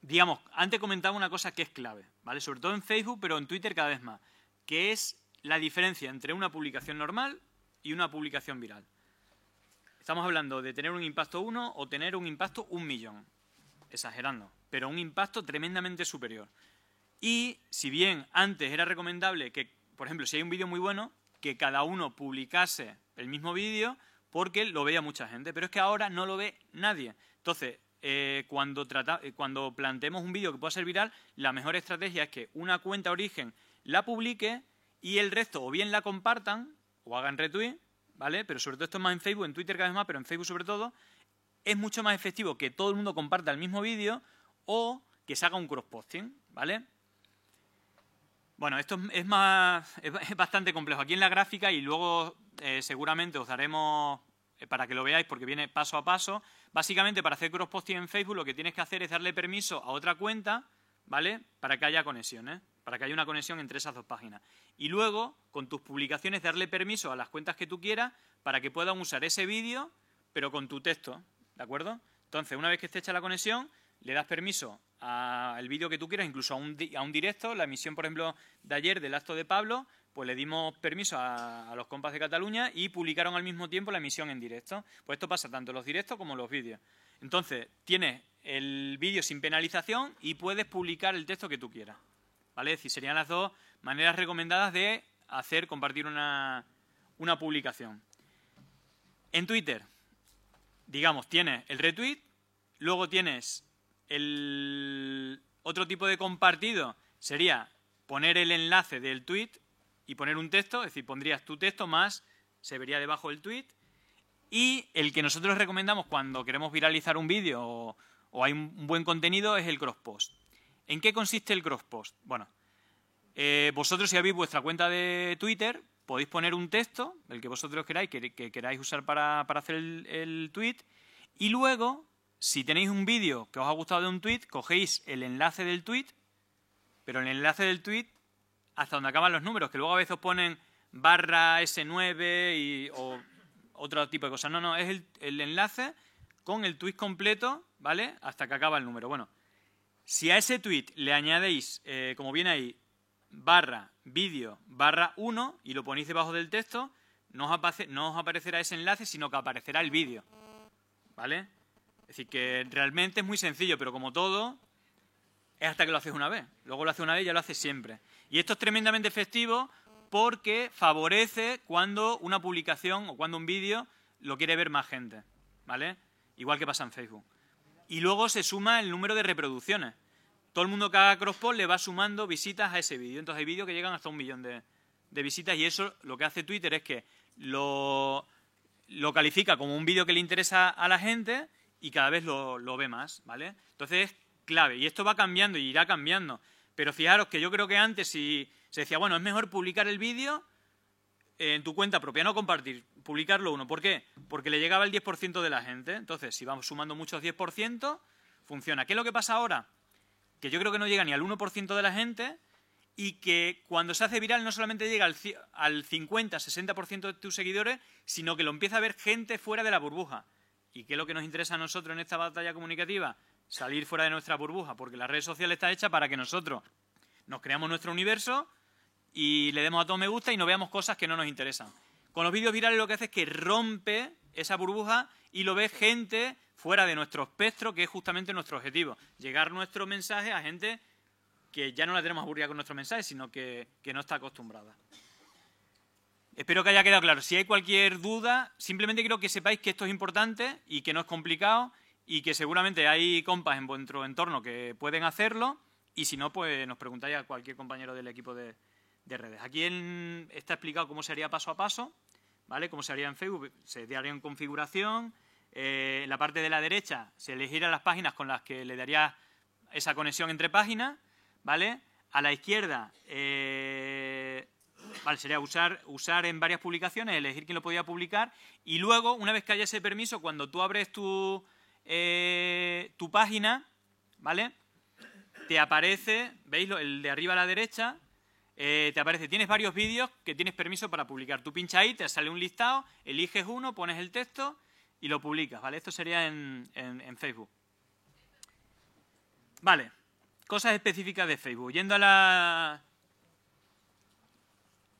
digamos, antes comentaba una cosa que es clave, ¿vale? Sobre todo en Facebook, pero en Twitter cada vez más, que es la diferencia entre una publicación normal y una publicación viral. Estamos hablando de tener un impacto 1 o tener un impacto 1 millón, exagerando, pero un impacto tremendamente superior. Y si bien antes era recomendable que, por ejemplo, si hay un vídeo muy bueno, que cada uno publicase el mismo vídeo porque lo veía mucha gente, pero es que ahora no lo ve nadie. Entonces, cuando planteemos un vídeo que pueda ser viral, la mejor estrategia es que una cuenta origen la publique y el resto o bien la compartan o hagan retweet, ¿vale? Pero sobre todo esto es más en Facebook, en Twitter cada vez más, pero en Facebook sobre todo, es mucho más efectivo que todo el mundo comparta el mismo vídeo o que se haga un cross-posting, ¿vale? Bueno, esto es bastante complejo. Aquí en la gráfica y luego seguramente os daremos para que lo veáis porque viene paso a paso. Básicamente para hacer cross-posting en Facebook lo que tienes que hacer es darle permiso a otra cuenta, ¿vale? Para que haya conexiones, para que haya una conexión entre esas dos páginas. Y luego, con tus publicaciones, darle permiso a las cuentas que tú quieras para que puedan usar ese vídeo, pero con tu texto, ¿de acuerdo? Entonces, una vez que esté hecha la conexión, le das permiso al vídeo que tú quieras, incluso a un directo. La emisión, por ejemplo, de ayer del acto de Pablo, pues le dimos permiso a los compas de Cataluña y publicaron al mismo tiempo la emisión en directo. Pues esto pasa tanto en los directos como en los vídeos. Entonces, tienes el vídeo sin penalización y puedes publicar el texto que tú quieras, ¿vale? Es decir, serían las dos maneras recomendadas de compartir una publicación. En Twitter, digamos, tienes el retweet, luego tienes el otro tipo de compartido, sería poner el enlace del tweet y poner un texto, es decir, pondrías tu texto más, se vería debajo el tweet. Y el que nosotros recomendamos cuando queremos viralizar un vídeo o hay un buen contenido es el cross-post. ¿En qué consiste el cross-post? Bueno, vosotros si abrís vuestra cuenta de Twitter podéis poner un texto, el que vosotros queráis, que queráis usar para hacer el tweet, y luego, si tenéis un vídeo que os ha gustado de un tweet, cogéis el enlace del tweet, pero el enlace del tweet hasta donde acaban los números, que luego a veces os ponen /S9 o otro tipo de cosas. No, es el enlace con el tweet completo, ¿vale? Hasta que acaba el número. Bueno, si a ese tweet le añadéis, como viene ahí, /vídeo /1 y lo ponéis debajo del texto, no os aparecerá ese enlace, sino que aparecerá el vídeo, ¿vale? Es decir, que realmente es muy sencillo, pero como todo, es hasta que lo haces una vez. Luego lo haces una vez y ya lo haces siempre. Y esto es tremendamente efectivo porque favorece cuando una publicación o cuando un vídeo lo quiere ver más gente, ¿vale? Igual que pasa en Facebook. Y luego se suma el número de reproducciones. Todo el mundo que haga cross-post le va sumando visitas a ese vídeo. Entonces hay vídeos que llegan hasta 1 millón de visitas y eso lo que hace Twitter es que lo califica como un vídeo que le interesa a la gente y cada vez lo ve más, ¿vale? Entonces es clave. Y esto va cambiando y irá cambiando. Pero fijaros que yo creo que antes si se decía, bueno, es mejor publicar el vídeo en tu cuenta propia, no compartir, publicarlo uno. ¿Por qué? Porque le llegaba el 10% de la gente. Entonces, si vamos sumando muchos 10%, funciona. ¿Qué es lo que pasa ahora? Que yo creo que no llega ni al 1% de la gente y que cuando se hace viral no solamente llega al 50-60% de tus seguidores, sino que lo empieza a ver gente fuera de la burbuja. ¿Y qué es lo que nos interesa a nosotros en esta batalla comunicativa? Salir fuera de nuestra burbuja, porque las redes sociales está hecha para que nosotros nos creamos nuestro universo y le demos a todo me gusta y no veamos cosas que no nos interesan. Con los vídeos virales lo que hace es que rompe esa burbuja y lo ve gente fuera de nuestro espectro, que es justamente nuestro objetivo. Llegar nuestro mensaje a gente que ya no la tenemos aburrida con nuestro mensaje, sino que no está acostumbrada. Espero que haya quedado claro. Si hay cualquier duda, simplemente quiero que sepáis que esto es importante y que no es complicado y que seguramente hay compas en vuestro entorno que pueden hacerlo y si no, pues nos preguntáis a cualquier compañero del equipo de redes. Aquí está explicado cómo se haría paso a paso, ¿vale? Cómo se haría en Facebook, se daría en configuración, en la parte de la derecha se elegirán las páginas con las que le daría esa conexión entre páginas, ¿vale? A la izquierda Vale, sería usar en varias publicaciones, elegir quién lo podía publicar y luego, una vez que haya ese permiso, cuando tú abres tu página, ¿vale? Te aparece, ¿veis? El de arriba a la derecha, te aparece, tienes varios vídeos que tienes permiso para publicar. Tú pinchas ahí, te sale un listado, eliges uno, pones el texto y lo publicas, ¿vale? Esto sería en Facebook. Vale, cosas específicas de Facebook. Yendo a la...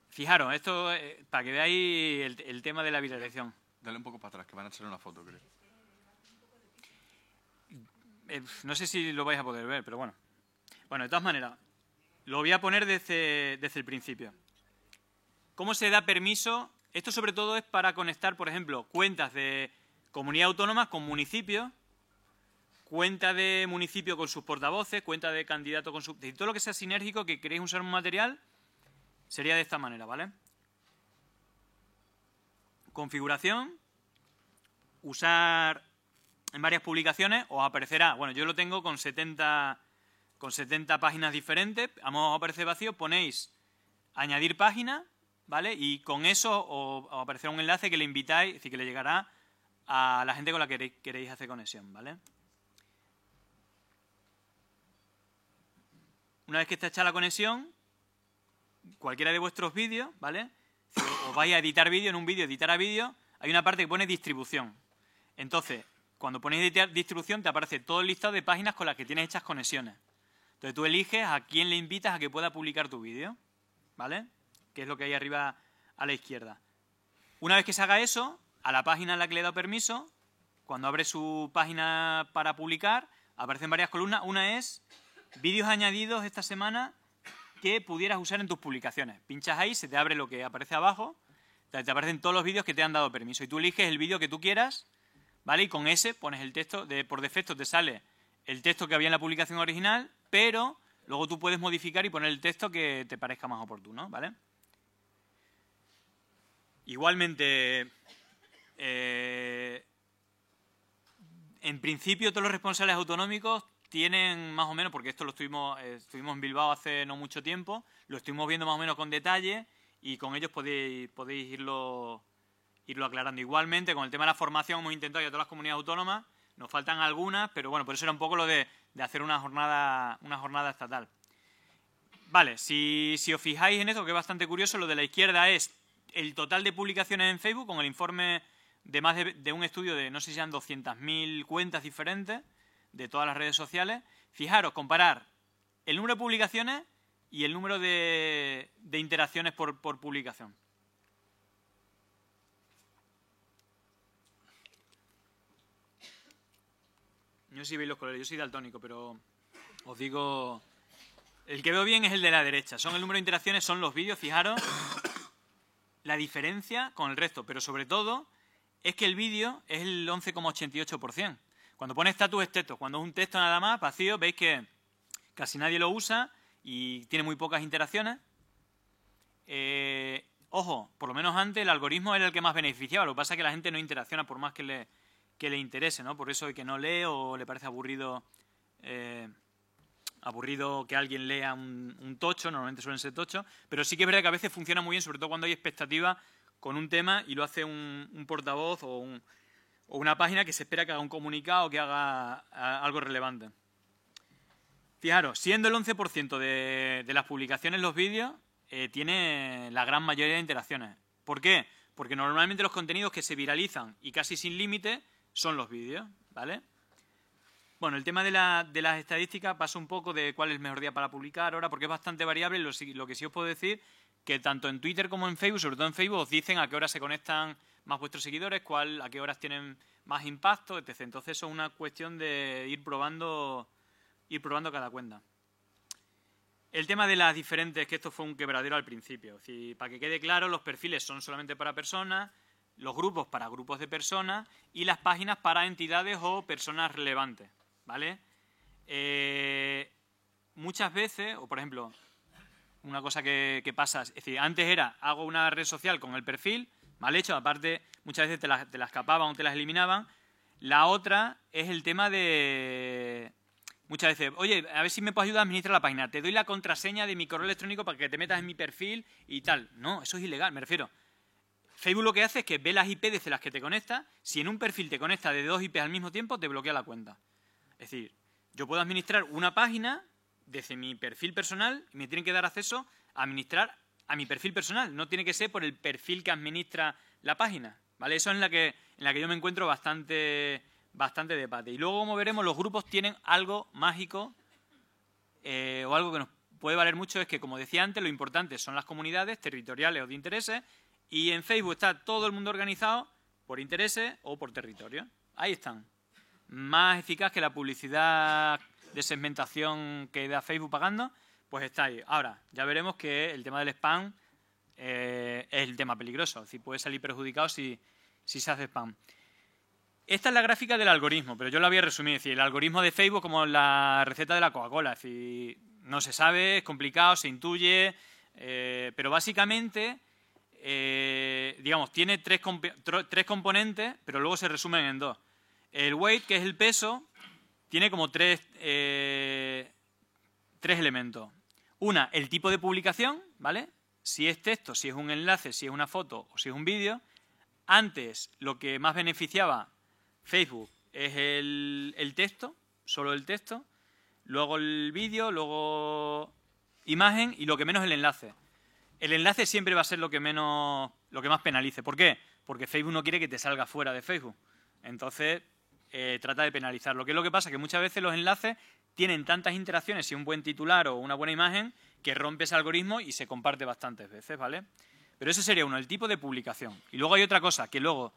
Fijaros, esto para que veáis el tema de la viralización. Dale un poco para atrás, que van a echar una foto, creo. No sé si lo vais a poder ver, pero bueno. Bueno, de todas maneras, lo voy a poner desde el principio. ¿Cómo se da permiso? Esto sobre todo es para conectar, por ejemplo, cuentas de comunidad autónoma con municipios, cuenta de municipio con sus portavoces, cuenta de candidato con su... todo lo que sea sinérgico, que queréis usar un material, sería de esta manera, ¿vale? Configuración, usar en varias publicaciones, os aparecerá, bueno, yo lo tengo con 70 páginas diferentes, vamos a aparecer vacío, ponéis añadir página, ¿vale? Y con eso os aparecerá un enlace que le invitáis, es decir, que le llegará a la gente con la que queréis hacer conexión, ¿vale? Una vez que está hecha la conexión, cualquiera de vuestros vídeos, ¿vale? Si os vais a editar vídeo, en un vídeo, editar a vídeo, hay una parte que pone distribución. Entonces, cuando ponéis editar distribución, te aparece todo el listado de páginas con las que tienes hechas conexiones. Entonces, tú eliges a quién le invitas a que pueda publicar tu vídeo, ¿vale? Que es lo que hay arriba a la izquierda. Una vez que se haga eso, a la página en la que le he dado permiso, cuando abre su página para publicar, aparecen varias columnas. Una es vídeos añadidos esta semana que pudieras usar en tus publicaciones. Pinchas ahí, se te abre lo que aparece abajo, te aparecen todos los vídeos que te han dado permiso. Y tú eliges el vídeo que tú quieras, ¿vale? Y con ese pones el texto, por defecto te sale el texto que había en la publicación original, pero luego tú puedes modificar y poner el texto que te parezca más oportuno, ¿vale? Igualmente, en principio todos los responsables autonómicos tienen más o menos, porque esto lo estuvimos en Bilbao hace no mucho tiempo, lo estuvimos viendo más o menos con detalle y con ellos podéis irlo aclarando. Igualmente, con el tema de la formación hemos intentado ir a todas las comunidades autónomas, nos faltan algunas, pero bueno, por eso era un poco lo de hacer una jornada estatal. Vale, si os fijáis en esto, que es bastante curioso, lo de la izquierda es el total de publicaciones en Facebook, con el informe de más de un estudio de, no sé si eran 200.000 cuentas diferentes de todas las redes sociales. Fijaros, comparar el número de publicaciones y el número de interacciones por publicación. No sé si veis los colores, yo soy daltónico, pero os digo... El que veo bien es el de la derecha. Son el número de interacciones, son los vídeos, fijaros la diferencia con el resto. Pero sobre todo es que el vídeo es el 11,88%. Cuando pones status es texto. Cuando es un texto nada más, vacío, veis que casi nadie lo usa y tiene muy pocas interacciones. Ojo, por lo menos antes el algoritmo era el que más beneficiaba. Lo que pasa es que la gente no interacciona por más que le interese, ¿no? Por eso hay que no lee o le parece aburrido que alguien lea un tocho, normalmente suelen ser tochos, pero sí que es verdad que a veces funciona muy bien, sobre todo cuando hay expectativa con un tema y lo hace un portavoz o una página que se espera que haga un comunicado o que haga algo relevante. Fijaros, siendo el 11% de las publicaciones los vídeos, tiene la gran mayoría de interacciones. ¿Por qué? Porque normalmente los contenidos que se viralizan y casi sin límite son los vídeos, ¿vale? Bueno, el tema de las estadísticas pasa un poco de cuál es el mejor día para publicar ahora, porque es bastante variable. Lo que sí os puedo decir que tanto en Twitter como en Facebook, sobre todo en Facebook, os dicen a qué hora se conectan más vuestros seguidores, a qué horas tienen más impacto, etc. Entonces eso es una cuestión de ir probando cada cuenta. El tema de las diferentes, que esto fue un quebradero al principio. Es decir, para que quede claro, los perfiles son solamente para personas, los grupos para grupos de personas y las páginas para entidades o personas relevantes, ¿vale? Muchas veces, o por ejemplo, una cosa que pasa, es decir, antes era, hago una red social con el perfil, mal hecho, aparte muchas veces te la escapaban o te las eliminaban. La otra es el tema de Muchas veces, oye, a ver si me puedes ayudar a administrar la página. Te doy la contraseña de mi correo electrónico para que te metas en mi perfil y tal. No, eso es ilegal, me refiero. Facebook lo que hace es que ve las IP desde las que te conectas. Si en un perfil te conectas de 2 IP al mismo tiempo, te bloquea la cuenta. Es decir, yo puedo administrar una página desde mi perfil personal y me tienen que dar acceso a administrar a mi perfil personal. No tiene que ser por el perfil que administra la página, ¿vale? Eso es en la que yo me encuentro bastante debate. Y luego, como veremos, los grupos tienen algo mágico o algo que nos puede valer mucho, es que, como decía antes, lo importante son las comunidades territoriales o de intereses, y en Facebook está todo el mundo organizado por intereses o por territorio. Ahí están. Más eficaz que la publicidad de segmentación que da Facebook pagando, pues está ahí. Ahora, ya veremos que el tema del spam es el tema peligroso, es decir, puede salir perjudicado si se hace spam. Esta es la gráfica del algoritmo, pero yo la voy a resumir. Es decir, el algoritmo de Facebook como la receta de la Coca-Cola. Es decir, no se sabe, es complicado, se intuye, pero básicamente, digamos, tiene tres componentes, pero luego se resumen en dos. El weight, que es el peso, tiene como tres elementos. Una, el tipo de publicación, ¿vale? Si es texto, si es un enlace, si es una foto o si es un vídeo. Antes, lo que más beneficiaba Facebook es el texto, solo el texto, luego el vídeo, luego imagen y lo que menos el enlace. El enlace siempre va a ser lo que más penalice. ¿Por qué? Porque Facebook no quiere que te salga fuera de Facebook. Entonces, trata de penalizarlo. ¿Qué es lo que pasa? Que muchas veces los enlaces tienen tantas interacciones y un buen titular o una buena imagen que rompe ese algoritmo y se comparte bastantes veces, ¿vale? Pero eso sería uno, el tipo de publicación. Y luego hay otra cosa, que luego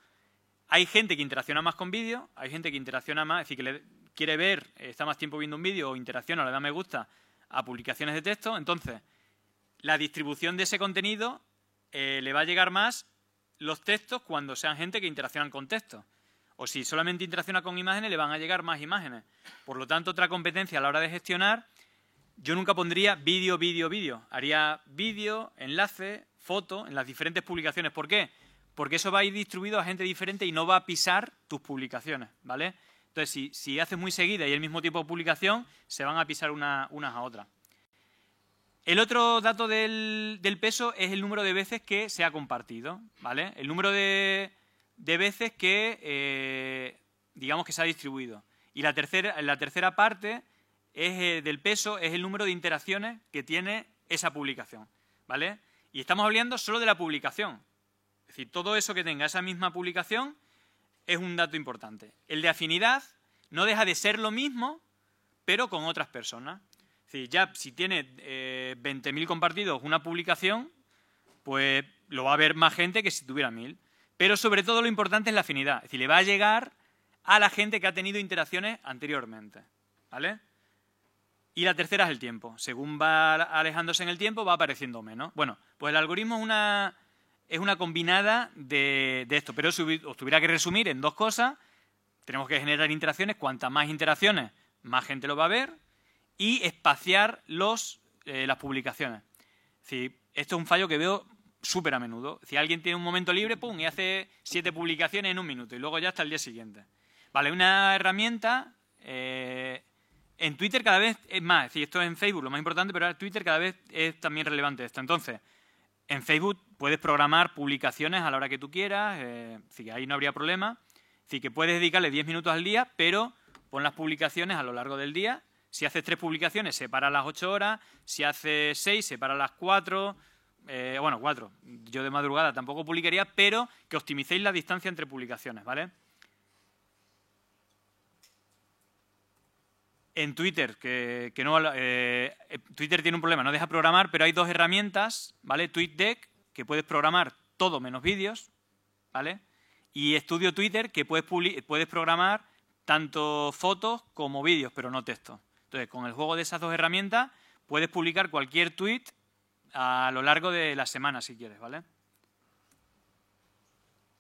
hay gente que interacciona más con vídeo, hay gente que interacciona más, es decir, que quiere ver, está más tiempo viendo un vídeo o interacciona o le da me gusta a publicaciones de texto. Entonces, la distribución de ese contenido le va a llegar más los textos cuando sean gente que interaccionan con textos. O si solamente interacciona con imágenes, le van a llegar más imágenes. Por lo tanto, otra competencia a la hora de gestionar, yo nunca pondría vídeo, vídeo, vídeo. Haría vídeo, enlace, foto en las diferentes publicaciones. ¿Por qué? Porque eso va a ir distribuido a gente diferente y no va a pisar tus publicaciones, ¿vale? Entonces, si haces muy seguida y el mismo tipo de publicación, se van a pisar unas a otras. El otro dato del peso es el número de veces que se ha compartido, ¿vale? El número de veces que, digamos, que se ha distribuido. Y la tercera parte del peso es el número de interacciones que tiene esa publicación, ¿vale? Y estamos hablando solo de la publicación. Es decir, todo eso que tenga esa misma publicación es un dato importante. El de afinidad no deja de ser lo mismo, pero con otras personas. Es decir, ya si tiene 20.000 compartidos una publicación, pues lo va a ver más gente que si tuviera 1.000. Pero sobre todo lo importante es la afinidad. Es decir, le va a llegar a la gente que ha tenido interacciones anteriormente, ¿vale? Y la tercera es el tiempo. Según va alejándose en el tiempo, va apareciendo menos. Bueno, pues el algoritmo es una combinada de esto. Pero si os tuviera que resumir en dos cosas, tenemos que generar interacciones. Cuantas más interacciones, más gente lo va a ver. Y espaciar las publicaciones. Es decir, esto es un fallo que veo súper a menudo. Si alguien tiene un momento libre, pum, y hace 7 publicaciones en un minuto y luego ya hasta el día siguiente. Vale, una herramienta, en Twitter cada vez es más, es decir, esto es en Facebook lo más importante, pero en Twitter cada vez es también relevante esto. Entonces, en Facebook puedes programar publicaciones a la hora que tú quieras, es decir, que ahí no habría problema. Es decir, que puedes dedicarle 10 minutos al día, pero pon las publicaciones a lo largo del día. Si haces 3 publicaciones, separa las 8 horas. Si haces 6, separa las 4. Bueno, 4. Yo de madrugada tampoco publicaría, pero que optimicéis la distancia entre publicaciones, ¿vale? En Twitter, Twitter tiene un problema, no deja programar, pero hay 2 herramientas, ¿vale? TweetDeck, que puedes programar todo menos vídeos, ¿vale? Y Studio Twitter, que puedes programar tanto fotos como vídeos, pero no texto. Entonces, con el juego de esas 2 herramientas, puedes publicar cualquier tweet a lo largo de la semana, si quieres, ¿vale?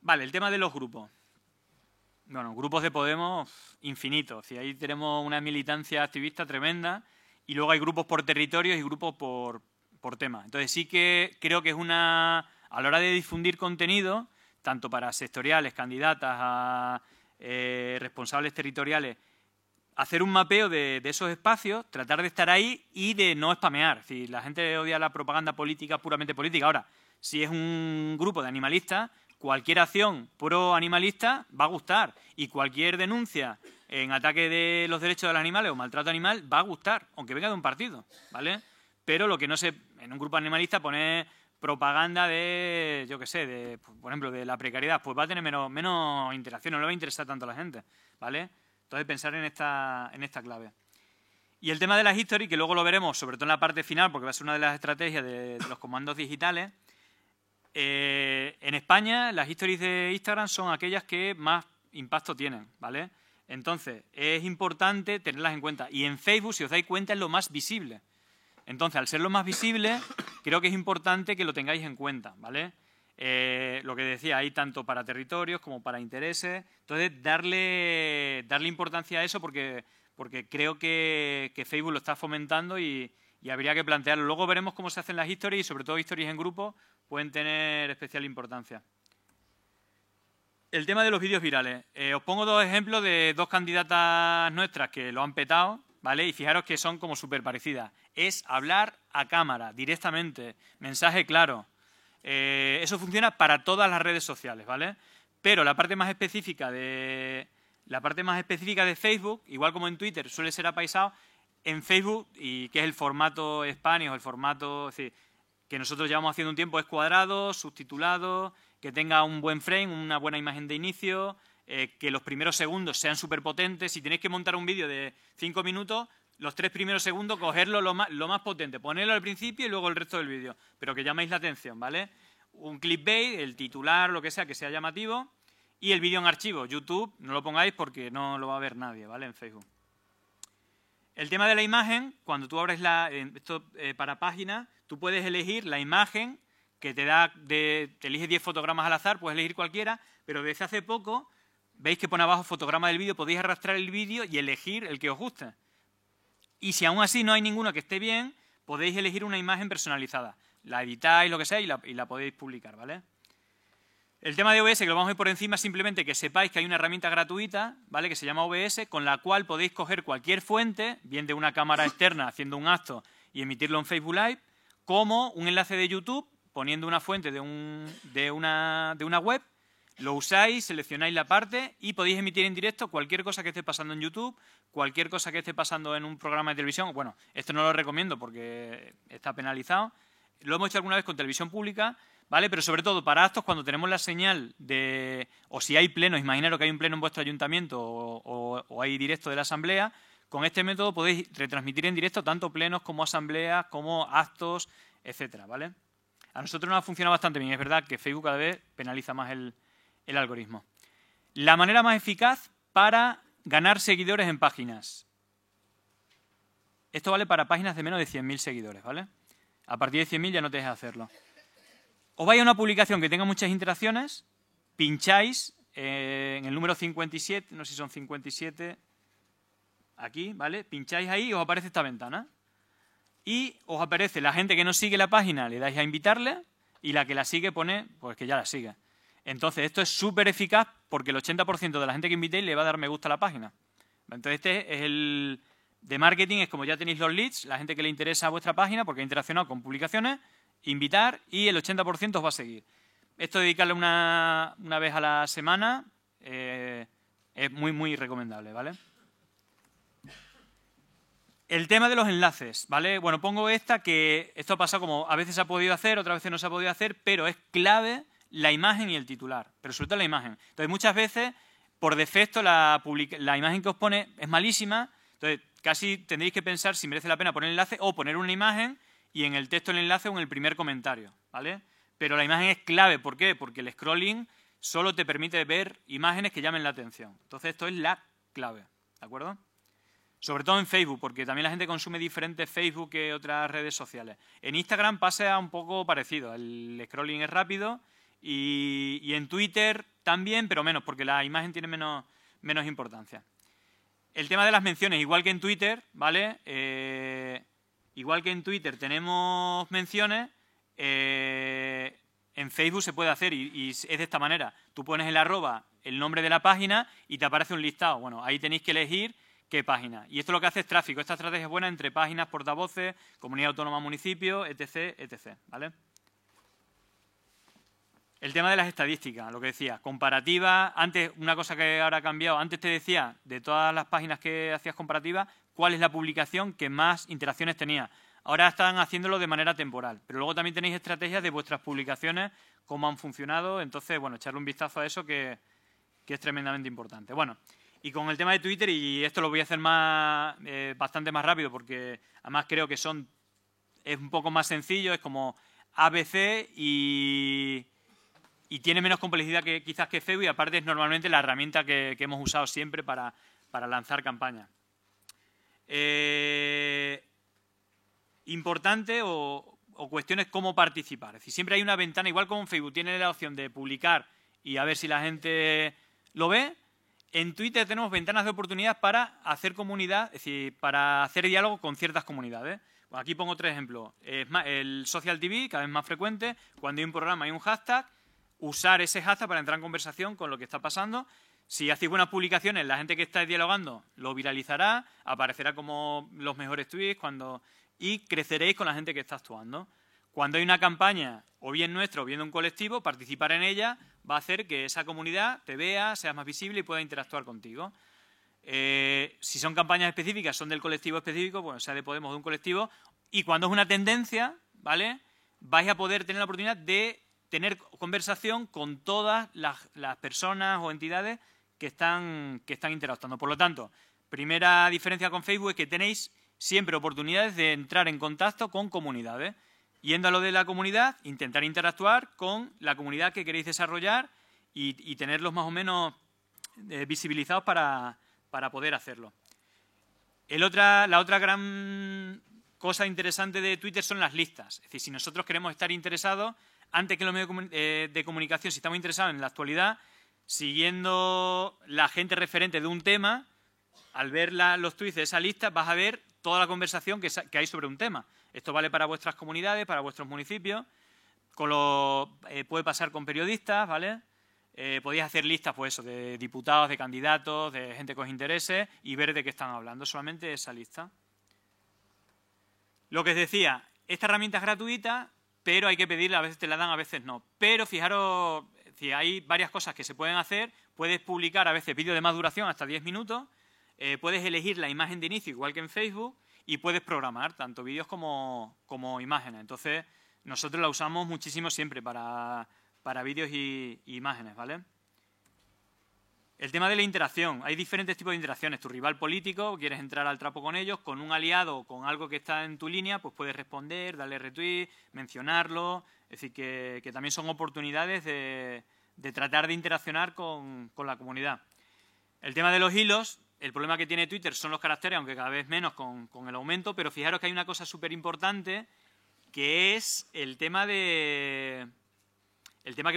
Vale, el tema de los grupos. Bueno, grupos de Podemos infinitos. Ahí tenemos una militancia activista tremenda y luego hay grupos por territorios y grupos por tema. Entonces sí que creo que es a la hora de difundir contenido, tanto para sectoriales, candidatas a responsables territoriales, hacer un mapeo de esos espacios, tratar de estar ahí y de no spamear. Es decir, la gente odia la propaganda política puramente política. Ahora, si es un grupo de animalistas, cualquier acción pro-animalista va a gustar y cualquier denuncia en ataque de los derechos de los animales o maltrato animal va a gustar, aunque venga de un partido, ¿vale? Pero lo que no se... En un grupo animalista poner propaganda de, yo qué sé, por ejemplo, de la precariedad, pues va a tener menos interacción, no le va a interesar tanto a la gente, ¿vale? Entonces, pensar en esta clave. Y el tema de las history, que luego lo veremos, sobre todo en la parte final, porque va a ser una de las estrategias de los comandos digitales. En España, las histories de Instagram son aquellas que más impacto tienen, ¿vale? Entonces, es importante tenerlas en cuenta. Y en Facebook, si os dais cuenta, es lo más visible. Entonces, al ser lo más visible, creo que es importante que lo tengáis en cuenta, ¿vale? Lo que decía, hay tanto para territorios como para intereses. Entonces, darle importancia a eso porque creo que Facebook lo está fomentando y habría que plantearlo. Luego veremos cómo se hacen las historias y, sobre todo, historias en grupo pueden tener especial importancia. El tema de los vídeos virales. Os pongo dos ejemplos de dos candidatas nuestras que lo han petado, ¿vale? Y fijaros que son como súper parecidas. Es hablar a cámara, directamente, mensaje claro. Eso funciona para todas las redes sociales, ¿vale? Pero la parte más específica de Facebook, igual como en Twitter suele ser apaisado, en Facebook, y que es el formato Spanish o el formato, es decir, que nosotros llevamos haciendo un tiempo, es cuadrado, subtitulado, que tenga un buen frame, una buena imagen de inicio, que los primeros segundos sean súper potentes. Si tenéis que montar un vídeo de 5 minutos, los 3 primeros segundos, cogerlo lo más potente, ponerlo al principio y luego el resto del vídeo, pero que llaméis la atención, ¿vale? Un clickbait, el titular, lo que sea llamativo, y el vídeo en archivo. YouTube, no lo pongáis porque no lo va a ver nadie, ¿vale? En Facebook. El tema de la imagen, cuando tú abres para páginas, tú puedes elegir la imagen que te eliges 10 fotogramas al azar, puedes elegir cualquiera, pero desde hace poco, veis que pone abajo fotograma del vídeo, podéis arrastrar el vídeo y elegir el que os guste. Y si aún así no hay ninguno que esté bien, podéis elegir una imagen personalizada. La editáis, lo que sea, y la podéis publicar, ¿vale? El tema de OBS, que lo vamos a ver por encima, simplemente que sepáis que hay una herramienta gratuita, ¿vale?, que se llama OBS, con la cual podéis coger cualquier fuente, bien de una cámara externa haciendo un acto y emitirlo en Facebook Live, como un enlace de YouTube, poniendo una fuente de una web, lo usáis, seleccionáis la parte y podéis emitir en directo cualquier cosa que esté pasando en YouTube, cualquier cosa que esté pasando en un programa de televisión. Bueno, esto no lo recomiendo porque está penalizado. Lo hemos hecho alguna vez con televisión pública, ¿vale? Pero sobre todo para actos cuando tenemos la señal de... O si hay plenos, imaginaros que hay un pleno en vuestro ayuntamiento o hay directo de la asamblea, con este método podéis retransmitir en directo tanto plenos como asambleas, como actos, etcétera, ¿vale? A nosotros nos ha funcionado bastante bien. Es verdad que Facebook cada vez penaliza más el algoritmo. La manera más eficaz para ganar seguidores en páginas. Esto vale para páginas de menos de 100.000 seguidores, ¿vale? A partir de 100.000 ya no te deja hacerlo. Os vais a una publicación que tenga muchas interacciones, pincháis en el número 57, no sé si son 57, aquí, ¿vale? Pincháis ahí y os aparece esta ventana. Y os aparece la gente que no sigue la página, le dais a invitarle, y la que la sigue pone pues que ya la sigue. Entonces, esto es súper eficaz porque el 80% de la gente que invitéis le va a dar me gusta a la página. Entonces, este es el de marketing, es como ya tenéis los leads, la gente que le interesa a vuestra página porque ha interaccionado con publicaciones, invitar y el 80% os va a seguir. Esto de dedicarle una vez a la semana es muy, muy recomendable, ¿vale? El tema de los enlaces, ¿vale? Bueno, pongo que esto ha pasado como a veces se ha podido hacer, otras veces no se ha podido hacer, pero es clave la imagen y el titular, pero sobre todo la imagen. Entonces, muchas veces, por defecto, la imagen que os pone es malísima, entonces casi tendréis que pensar si merece la pena poner el enlace o poner una imagen y en el texto el enlace o en el primer comentario, ¿vale? Pero la imagen es clave, ¿por qué? Porque el scrolling solo te permite ver imágenes que llamen la atención. Entonces, esto es la clave, ¿de acuerdo? Sobre todo en Facebook, porque también la gente consume diferente Facebook que otras redes sociales. En Instagram pasa un poco parecido, el scrolling es rápido y en Twitter también, pero menos, porque la imagen tiene menos importancia. El tema de las menciones, igual que en Twitter, ¿vale? Igual que en Twitter tenemos menciones, en Facebook se puede hacer y es de esta manera. Tú pones el @, el nombre de la página y te aparece un listado. Bueno, ahí tenéis que elegir qué página. Y esto lo que hace es tráfico. Esta estrategia es buena entre páginas, portavoces, comunidad autónoma, municipio, etc., etc., ¿vale? El tema de las estadísticas, lo que decía, comparativa. Antes, una cosa que ahora ha cambiado, antes te decía, de todas las páginas que hacías comparativa, cuál es la publicación que más interacciones tenía. Ahora están haciéndolo de manera temporal, pero luego también tenéis estrategias de vuestras publicaciones, cómo han funcionado. Entonces, bueno, echarle un vistazo a eso que es tremendamente importante. Bueno, y con el tema de Twitter, y esto lo voy a hacer bastante más rápido porque además creo que es un poco más sencillo, es como ABC y tiene menos complejidad que quizás que Facebook, y aparte es normalmente la herramienta que hemos usado siempre para lanzar campañas. Importante o cuestiones cómo participar. Es decir, siempre hay una ventana, igual como en Facebook tiene la opción de publicar y a ver si la gente lo ve. En Twitter tenemos ventanas de oportunidad para hacer comunidad, es decir, para hacer diálogo con ciertas comunidades. Bueno, aquí pongo 3 ejemplos. El Social TV, cada vez más frecuente, cuando hay un programa hay un hashtag, usar ese hashtag para entrar en conversación con lo que está pasando. Si hacéis buenas publicaciones, la gente que está dialogando lo viralizará, aparecerá como los mejores tweets y creceréis con la gente que está actuando. Cuando hay una campaña, o bien nuestra o bien de un colectivo, participar en ella va a hacer que esa comunidad te vea, seas más visible y pueda interactuar contigo. Si son campañas específicas, son del colectivo específico, bueno, sea de Podemos o de un colectivo, y cuando es una tendencia, ¿vale?, vais a poder tener la oportunidad de tener conversación con todas las personas o entidades que están interactuando. Por lo tanto, primera diferencia con Facebook es que tenéis siempre oportunidades de entrar en contacto con comunidades. Yendo a lo de la comunidad, intentar interactuar con la comunidad que queréis desarrollar y tenerlos más o menos visibilizados para poder hacerlo. La otra gran cosa interesante de Twitter son las listas. Es decir, si nosotros queremos estar interesados, antes que los medios de comunicación, si estamos interesados en la actualidad, siguiendo la gente referente de un tema, al ver los tweets de esa lista vas a ver toda la conversación que hay sobre un tema. Esto vale para vuestras comunidades, para vuestros municipios, puede pasar con periodistas, ¿vale? Podéis hacer listas, pues eso, de diputados, de candidatos, de gente que os interese y ver de qué están hablando, solamente esa lista. Lo que os decía, esta herramienta es gratuita, pero hay que pedirla, a veces te la dan, a veces no. Pero fijaros, si hay varias cosas que se pueden hacer, puedes publicar a veces vídeos de más duración, hasta 10 minutos, puedes elegir la imagen de inicio, igual que en Facebook, y puedes programar tanto vídeos como imágenes. Entonces, nosotros la usamos muchísimo siempre para vídeos y imágenes, ¿vale? El tema de la interacción. Hay diferentes tipos de interacciones. Tu rival político, quieres entrar al trapo con ellos, con un aliado o con algo que está en tu línea, pues puedes responder, darle retweet, mencionarlo. Es decir, que también son oportunidades de tratar de interaccionar con la comunidad. El tema de los hilos. El problema que tiene Twitter son los caracteres, aunque cada vez menos con el aumento, pero fijaros que hay una cosa súper importante, que es el tema que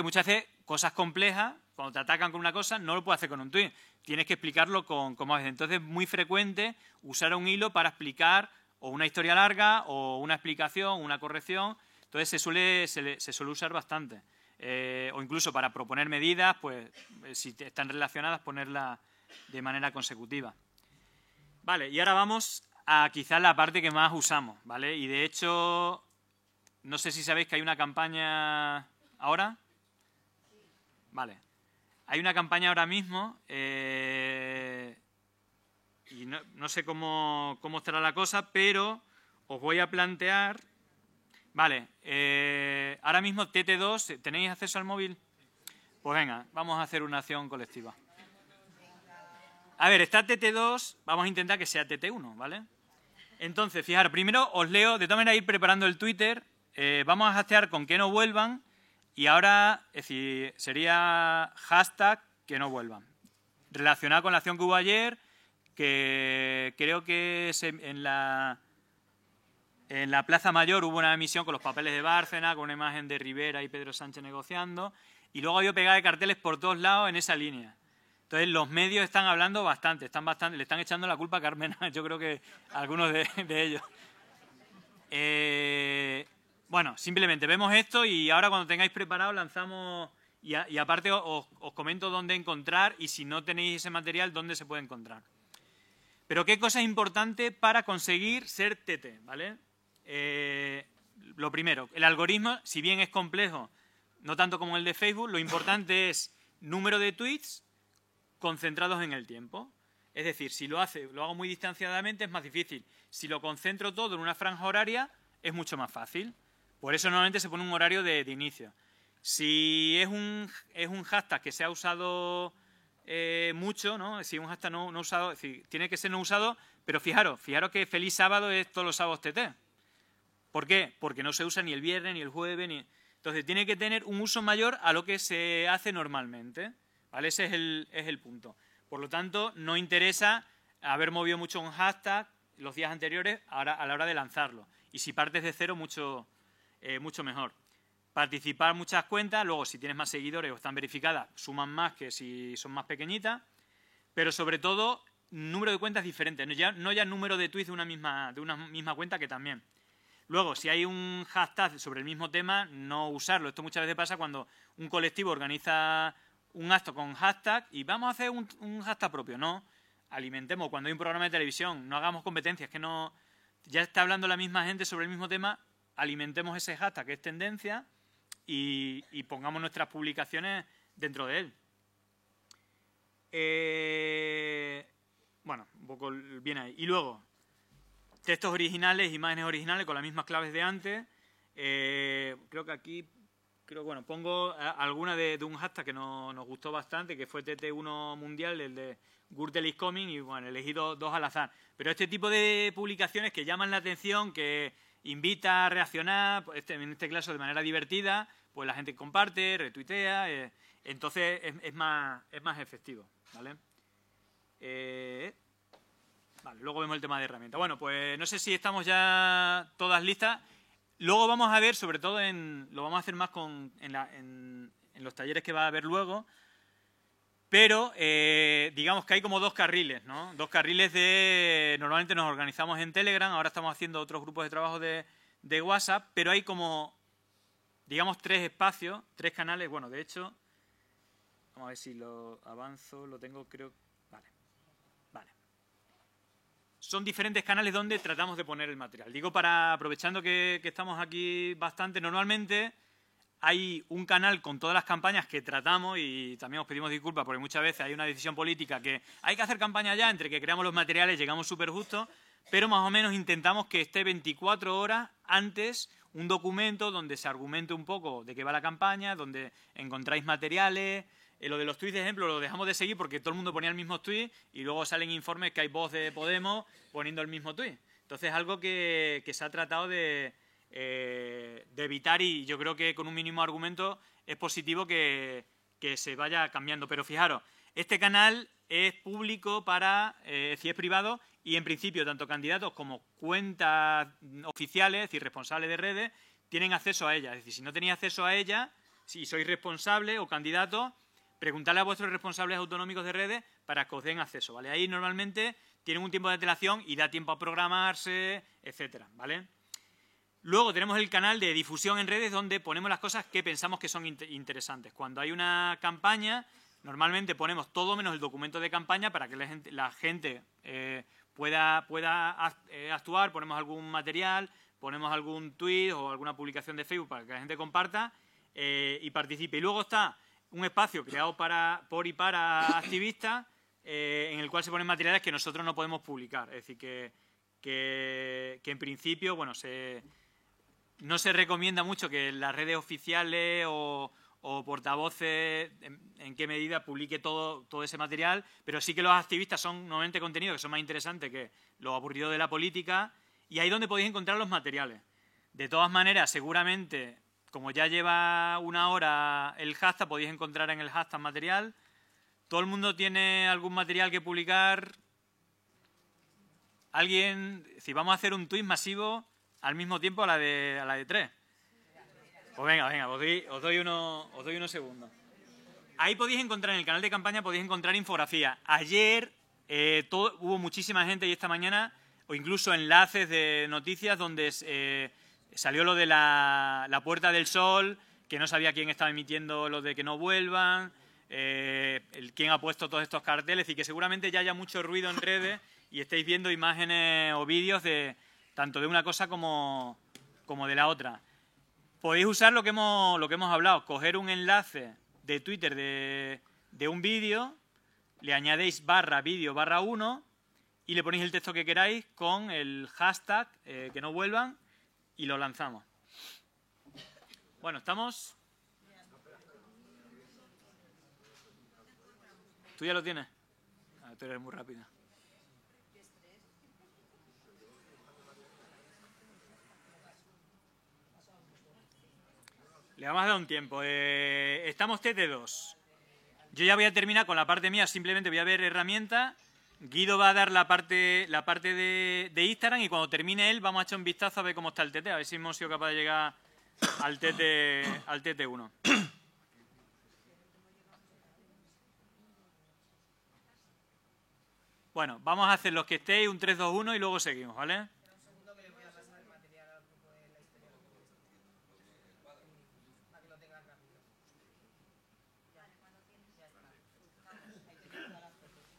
muchas veces cosas complejas, cuando te atacan con una cosa, no lo puedes hacer con un tweet. Tienes que explicarlo con más. Entonces es muy frecuente usar un hilo para explicar o una historia larga o una explicación, una corrección. Entonces se suele usar bastante. O incluso para proponer medidas, pues si están relacionadas, ponerlas de manera consecutiva. Vale, y ahora vamos a quizás la parte que más usamos, ¿vale? Y de hecho, no sé si sabéis que hay una campaña ahora. Vale. Hay una campaña ahora mismo y no sé cómo estará la cosa, pero os voy a plantear... Vale, ahora mismo TT2, ¿tenéis acceso al móvil? Pues venga, vamos a hacer una acción colectiva. A ver, está TT2, vamos a intentar que sea TT1, ¿vale? Entonces, fijaros, primero os leo, de todas maneras ir preparando el Twitter, vamos a hastear con que no vuelvan y ahora, es decir, sería hashtag que no vuelvan. Relacionado con la acción que hubo ayer, que creo que en la Plaza Mayor hubo una emisión con los papeles de Bárcena, con una imagen de Rivera y Pedro Sánchez negociando, y luego había pegada de carteles por todos lados en esa línea. Entonces, los medios están hablando bastante, le están echando la culpa a Carmena, yo creo que algunos de ellos. Bueno, simplemente vemos esto y ahora cuando tengáis preparado lanzamos... Y aparte os comento dónde encontrar y si no tenéis ese material, dónde se puede encontrar. Pero ¿qué cosa es importante para conseguir ser TT? ¿Vale? Lo primero, el algoritmo, si bien es complejo, no tanto como el de Facebook, lo importante es número de tweets concentrados en el tiempo. Es decir, si lo hago muy distanciadamente es más difícil. Si lo concentro todo en una franja horaria es mucho más fácil. Por eso normalmente se pone un horario de inicio. Si es un hashtag que se ha usado mucho, ¿no? Si es un hashtag no usado, es decir, tiene que ser no usado, pero fijaros que feliz sábado es todos los sábados TT. ¿Por qué? Porque no se usa ni el viernes, ni el jueves, ni... Entonces tiene que tener un uso mayor a lo que se hace normalmente. ¿Vale? Ese es el punto. Por lo tanto, no interesa haber movido mucho un hashtag los días anteriores a la hora de lanzarlo. Y si partes de cero, mucho mejor. Participar muchas cuentas, luego si tienes más seguidores o están verificadas, suman más que si son más pequeñitas. Pero sobre todo, número de cuentas diferentes, no ya número de tweets de una misma cuenta, que también. Luego, si hay un hashtag sobre el mismo tema, no usarlo. Esto muchas veces pasa cuando un colectivo organiza un acto con hashtag y vamos a hacer un hashtag propio. No, alimentemos. Cuando hay un programa de televisión, no hagamos competencias, que no... Ya está hablando la misma gente sobre el mismo tema, alimentemos ese hashtag que es tendencia y pongamos nuestras publicaciones dentro de él. Bueno, un poco bien ahí. Y luego, textos originales, imágenes originales con las mismas claves de antes. Creo que aquí... Bueno, pongo alguna de un hashtag que nos gustó bastante, que fue TT1 Mundial, el de Gürtel is coming, y bueno, elegí dos al azar. Pero este tipo de publicaciones que llaman la atención, que invita a reaccionar, en este caso de manera divertida, pues la gente comparte, retuitea, entonces es más efectivo, ¿vale? Vale, luego vemos el tema de herramientas. Bueno, pues no sé si estamos ya todas listas. Luego vamos a ver, sobre todo lo vamos a hacer más en los talleres que va a haber luego, pero digamos que hay como dos carriles, ¿no? Dos carriles normalmente nos organizamos en Telegram, ahora estamos haciendo otros grupos de trabajo de WhatsApp, pero hay como, digamos, tres espacios, tres canales. Bueno, de hecho, vamos a ver si lo avanzo, lo tengo, creo... Vale. Son diferentes canales donde tratamos de poner el material. Digo, aprovechando que estamos aquí bastante, normalmente hay un canal con todas las campañas que tratamos, y también os pedimos disculpas porque muchas veces hay una decisión política que hay que hacer campaña ya, entre que creamos los materiales llegamos súper justos, pero más o menos intentamos que esté 24 horas antes un documento donde se argumente un poco de qué va la campaña, donde encontráis materiales. Lo de los tweets, de ejemplo, lo dejamos de seguir porque todo el mundo ponía el mismo tweet y luego salen informes que hay voz de Podemos poniendo el mismo tweet. Entonces es algo que se ha tratado de evitar, y yo creo que con un mínimo argumento es positivo que se vaya cambiando. Pero fijaros, este canal es público si es privado, y en principio tanto candidatos como cuentas oficiales, es decir, responsables de redes, tienen acceso a ella. Es decir, si no tenéis acceso a ella, si sois responsable o candidato, preguntarle a vuestros responsables autonómicos de redes para que os den acceso, ¿vale? Ahí normalmente tienen un tiempo de antelación y da tiempo a programarse, etcétera, ¿vale? Luego tenemos el canal de difusión en redes, donde ponemos las cosas que pensamos que son interesantes. Cuando hay una campaña, normalmente ponemos todo menos el documento de campaña para que la gente pueda actuar, ponemos algún material, ponemos algún tweet o alguna publicación de Facebook para que la gente comparta y participe. Y luego está un espacio creado por y para activistas, en el cual se ponen materiales que nosotros no podemos publicar. Es decir, que en principio, bueno, no se recomienda mucho que las redes oficiales o portavoces en qué medida publique todo ese material, pero sí que los activistas son normalmente contenidos que son más interesantes que lo aburrido de la política, y ahí es donde podéis encontrar los materiales. De todas maneras, seguramente, como ya lleva una hora el hashtag, podéis encontrar en el hashtag material. ¿Todo el mundo tiene algún material que publicar? ¿Alguien? Si vamos a hacer un tweet masivo al mismo tiempo a la de 3. Pues venga, os doy unos segundos. Ahí podéis encontrar, en el canal de campaña, podéis encontrar infografía. Ayer hubo muchísima gente, y esta mañana, o incluso enlaces de noticias donde salió lo de la Puerta del Sol, que no sabía quién estaba emitiendo lo de que no vuelvan, quién ha puesto todos estos carteles, y que seguramente ya haya mucho ruido en redes y estéis viendo imágenes o vídeos de tanto de una cosa como de la otra. Podéis usar lo que hemos hablado, coger un enlace de Twitter de un vídeo, le añadéis /vídeo /1 y le ponéis el texto que queráis con el hashtag que no vuelvan y lo lanzamos. Bueno, estamos... ¿Tú ya lo tienes? Ah, tú eres muy rápida. Le vamos a dar un tiempo. Estamos TT2. Yo ya voy a terminar con la parte mía, simplemente voy a ver herramientas. Guido va a dar la parte de Instagram y cuando termine él vamos a echar un vistazo a ver cómo está el TT, a ver si hemos sido capaces de llegar al TT1. Bueno, vamos a hacer los que estéis, un 3, 2, 1 y luego seguimos, ¿vale?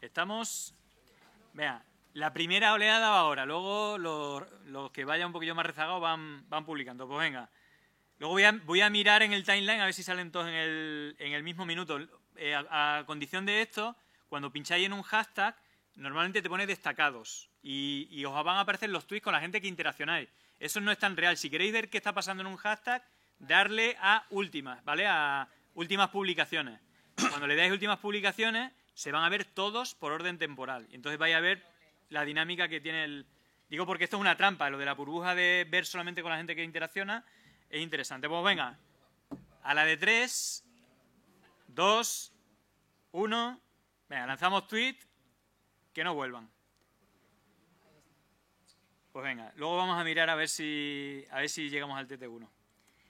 Estamos... Vea, la primera oleada va ahora, luego los que vayan un poquillo más rezagados van publicando. Pues venga, luego voy a mirar en el timeline a ver si salen todos en el mismo minuto. A condición de esto, cuando pincháis en un hashtag, normalmente te pone destacados y os van a aparecer los tweets con la gente que interaccionáis. Eso no es tan real. Si queréis ver qué está pasando en un hashtag, darle a últimas, ¿vale? A últimas publicaciones. Cuando le dais últimas publicaciones, se van a ver todos por orden temporal. Y entonces vais a ver la dinámica que tiene el... Digo porque esto es una trampa, lo de la burbuja de ver solamente con la gente que interacciona es interesante. Pues venga, a la de 3, 2, 1... Venga, lanzamos tweet, que no vuelvan. Pues venga, luego vamos a mirar a ver si llegamos al TT1.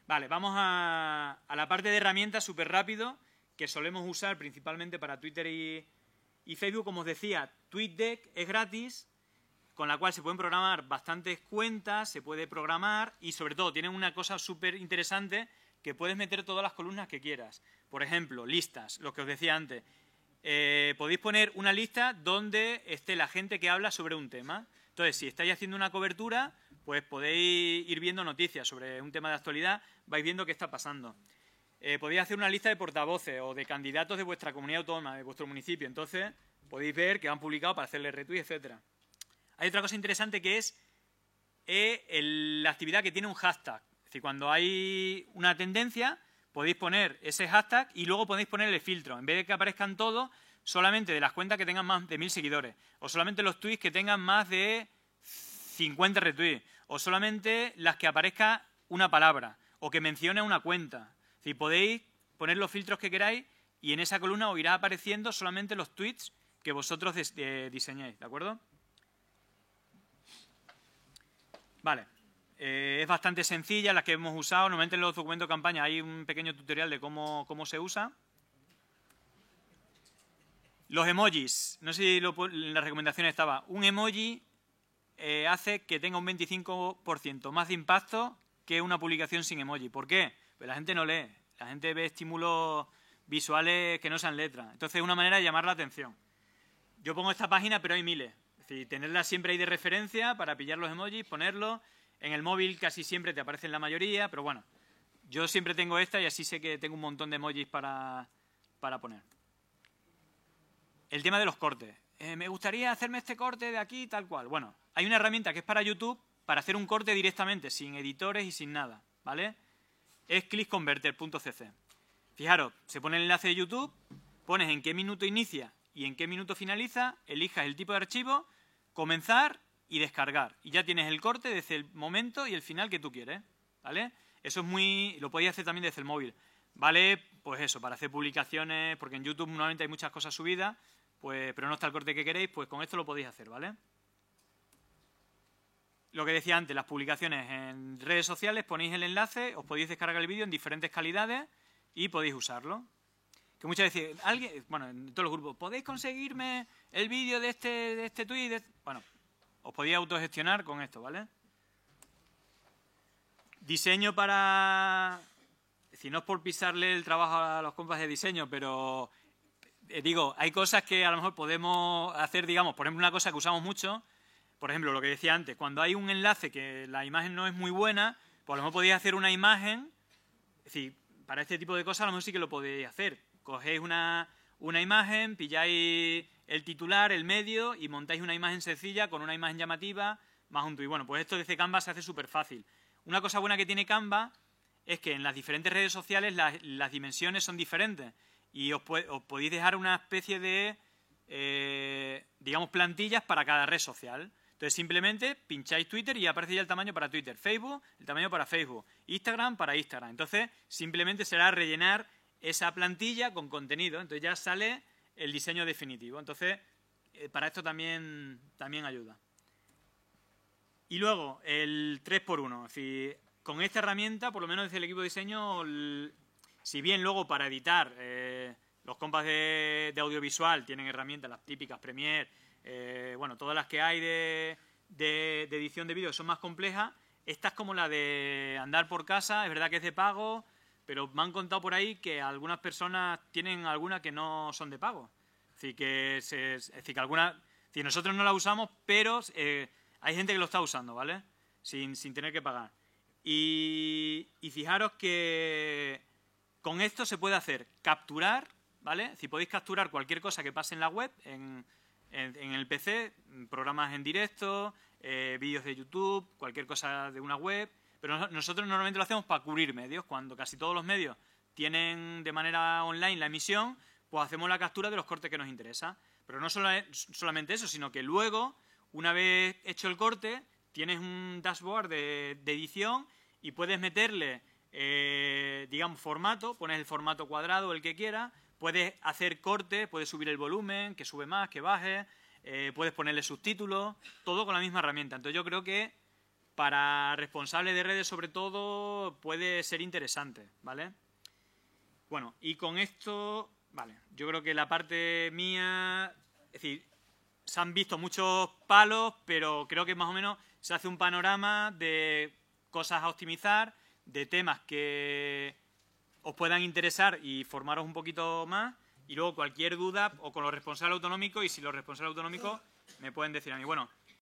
Vale, vamos a la parte de herramientas súper rápido, que solemos usar principalmente para Twitter y Facebook. Como os decía, TweetDeck es gratis, con la cual se pueden programar bastantes cuentas, se puede programar y sobre todo tienen una cosa súper interesante que puedes meter todas las columnas que quieras. Por ejemplo, listas, lo que os decía antes. Podéis poner una lista donde esté la gente que habla sobre un tema. Entonces, si estáis haciendo una cobertura, pues podéis ir viendo noticias sobre un tema de actualidad, vais viendo qué está pasando. Podéis hacer una lista de portavoces o de candidatos de vuestra comunidad autónoma, de vuestro municipio. Entonces, podéis ver que han publicado para hacerle retweet, etcétera. Hay otra cosa interesante que es la actividad que tiene un hashtag. Es decir, cuando hay una tendencia, podéis poner ese hashtag y luego podéis ponerle filtro. En vez de que aparezcan todos, solamente de las cuentas que tengan más de 1000 seguidores. O solamente los tweets que tengan más de 50 retweets. O solamente las que aparezca una palabra. O que mencione una cuenta. Es decir, podéis poner los filtros que queráis y en esa columna os irá apareciendo solamente los tweets que vosotros diseñéis, ¿de acuerdo? Vale. Es bastante sencilla, la que hemos usado. Normalmente en los documentos de campaña hay un pequeño tutorial de cómo se usa. Los emojis. No sé si en las recomendaciones estaba. Un emoji hace que tenga un 25% más de impacto que una publicación sin emoji. ¿Por qué? Pues la gente no lee. La gente ve estímulos visuales que no sean letras. Entonces es una manera de llamar la atención. Yo pongo esta página, pero hay miles. Es decir, tenerla siempre ahí de referencia para pillar los emojis, ponerlos. En el móvil casi siempre te aparecen la mayoría, pero bueno, yo siempre tengo esta y así sé que tengo un montón de emojis para poner. El tema de los cortes. Me gustaría hacerme este corte de aquí, tal cual. Bueno, hay una herramienta que es para YouTube para hacer un corte directamente, sin editores y sin nada, ¿vale? Es clickconverter.cc. Fijaros, se pone el enlace de YouTube, pones en qué minuto inicia y en qué minuto finaliza, elijas el tipo de archivo, comenzar y descargar. Y ya tienes el corte desde el momento y el final que tú quieres, ¿vale? Eso es lo podéis hacer también desde el móvil. Vale, pues eso, para hacer publicaciones, porque en YouTube normalmente hay muchas cosas subidas, pues, pero no está el corte que queréis, pues con esto lo podéis hacer, ¿vale? Lo que decía antes, las publicaciones en redes sociales, ponéis el enlace, os podéis descargar el vídeo en diferentes calidades y podéis usarlo. Que muchas veces, bueno, en todos los grupos, ¿podéis conseguirme el vídeo de este tweet? Bueno, os podéis autogestionar con esto, ¿vale? Diseño para... Es decir, no es por pisarle el trabajo a los compas de diseño, pero digo, hay cosas que a lo mejor podemos hacer, digamos, por ejemplo, una cosa que usamos mucho, por ejemplo, lo que decía antes, cuando hay un enlace que la imagen no es muy buena, pues a lo mejor podéis hacer una imagen, es decir, para este tipo de cosas a lo mejor sí que lo podéis hacer. Cogéis una imagen, pilláis el titular, el medio y montáis una imagen sencilla con una imagen llamativa más un tuit. Bueno, pues esto desde Canva se hace súper fácil. Una cosa buena que tiene Canva es que en las diferentes redes sociales las dimensiones son diferentes y os podéis dejar una especie de, digamos, plantillas para cada red social. Entonces, simplemente pincháis Twitter y aparece ya el tamaño para Twitter. Facebook, el tamaño para Facebook. Instagram, para Instagram. Entonces, simplemente será rellenar esa plantilla con contenido. Entonces, ya sale el diseño definitivo. Entonces, para esto también ayuda. Y luego, el 3x1. Es decir, con esta herramienta, por lo menos desde el equipo de diseño, si bien luego para editar los compas de audiovisual tienen herramientas, las típicas Premiere, bueno, todas las que hay de edición de vídeo son más complejas. Esta es como la de andar por casa, es verdad que es de pago, pero me han contado por ahí que algunas personas tienen algunas que no son de pago. Es decir, que algunas, nosotros no la usamos, pero hay gente que lo está usando, ¿vale? Sin tener que pagar. Y fijaros que con esto se puede hacer capturar, ¿vale? Si podéis capturar cualquier cosa que pase en la web, en el PC, programas en directo, vídeos de YouTube, cualquier cosa de una web. Pero nosotros normalmente lo hacemos para cubrir medios. Cuando casi todos los medios tienen de manera online la emisión, pues hacemos la captura de los cortes que nos interesa. Pero no solamente eso, sino que luego, una vez hecho el corte, tienes un dashboard de edición y puedes meterle, digamos, formato, pones el formato cuadrado, el que quieras, puedes hacer cortes, puedes subir el volumen, que sube más, que baje, puedes ponerle subtítulos, todo con la misma herramienta. Entonces yo creo que para responsables de redes, sobre todo, puede ser interesante, ¿vale? Bueno, y con esto, vale, yo creo que la parte mía, es decir, se han visto muchos palos, pero creo que más o menos se hace un panorama de cosas a optimizar, de temas que os puedan interesar y formaros un poquito más, y luego cualquier duda o con los responsables autonómicos, y si los responsables autonómicos me pueden decir a mí. Bueno,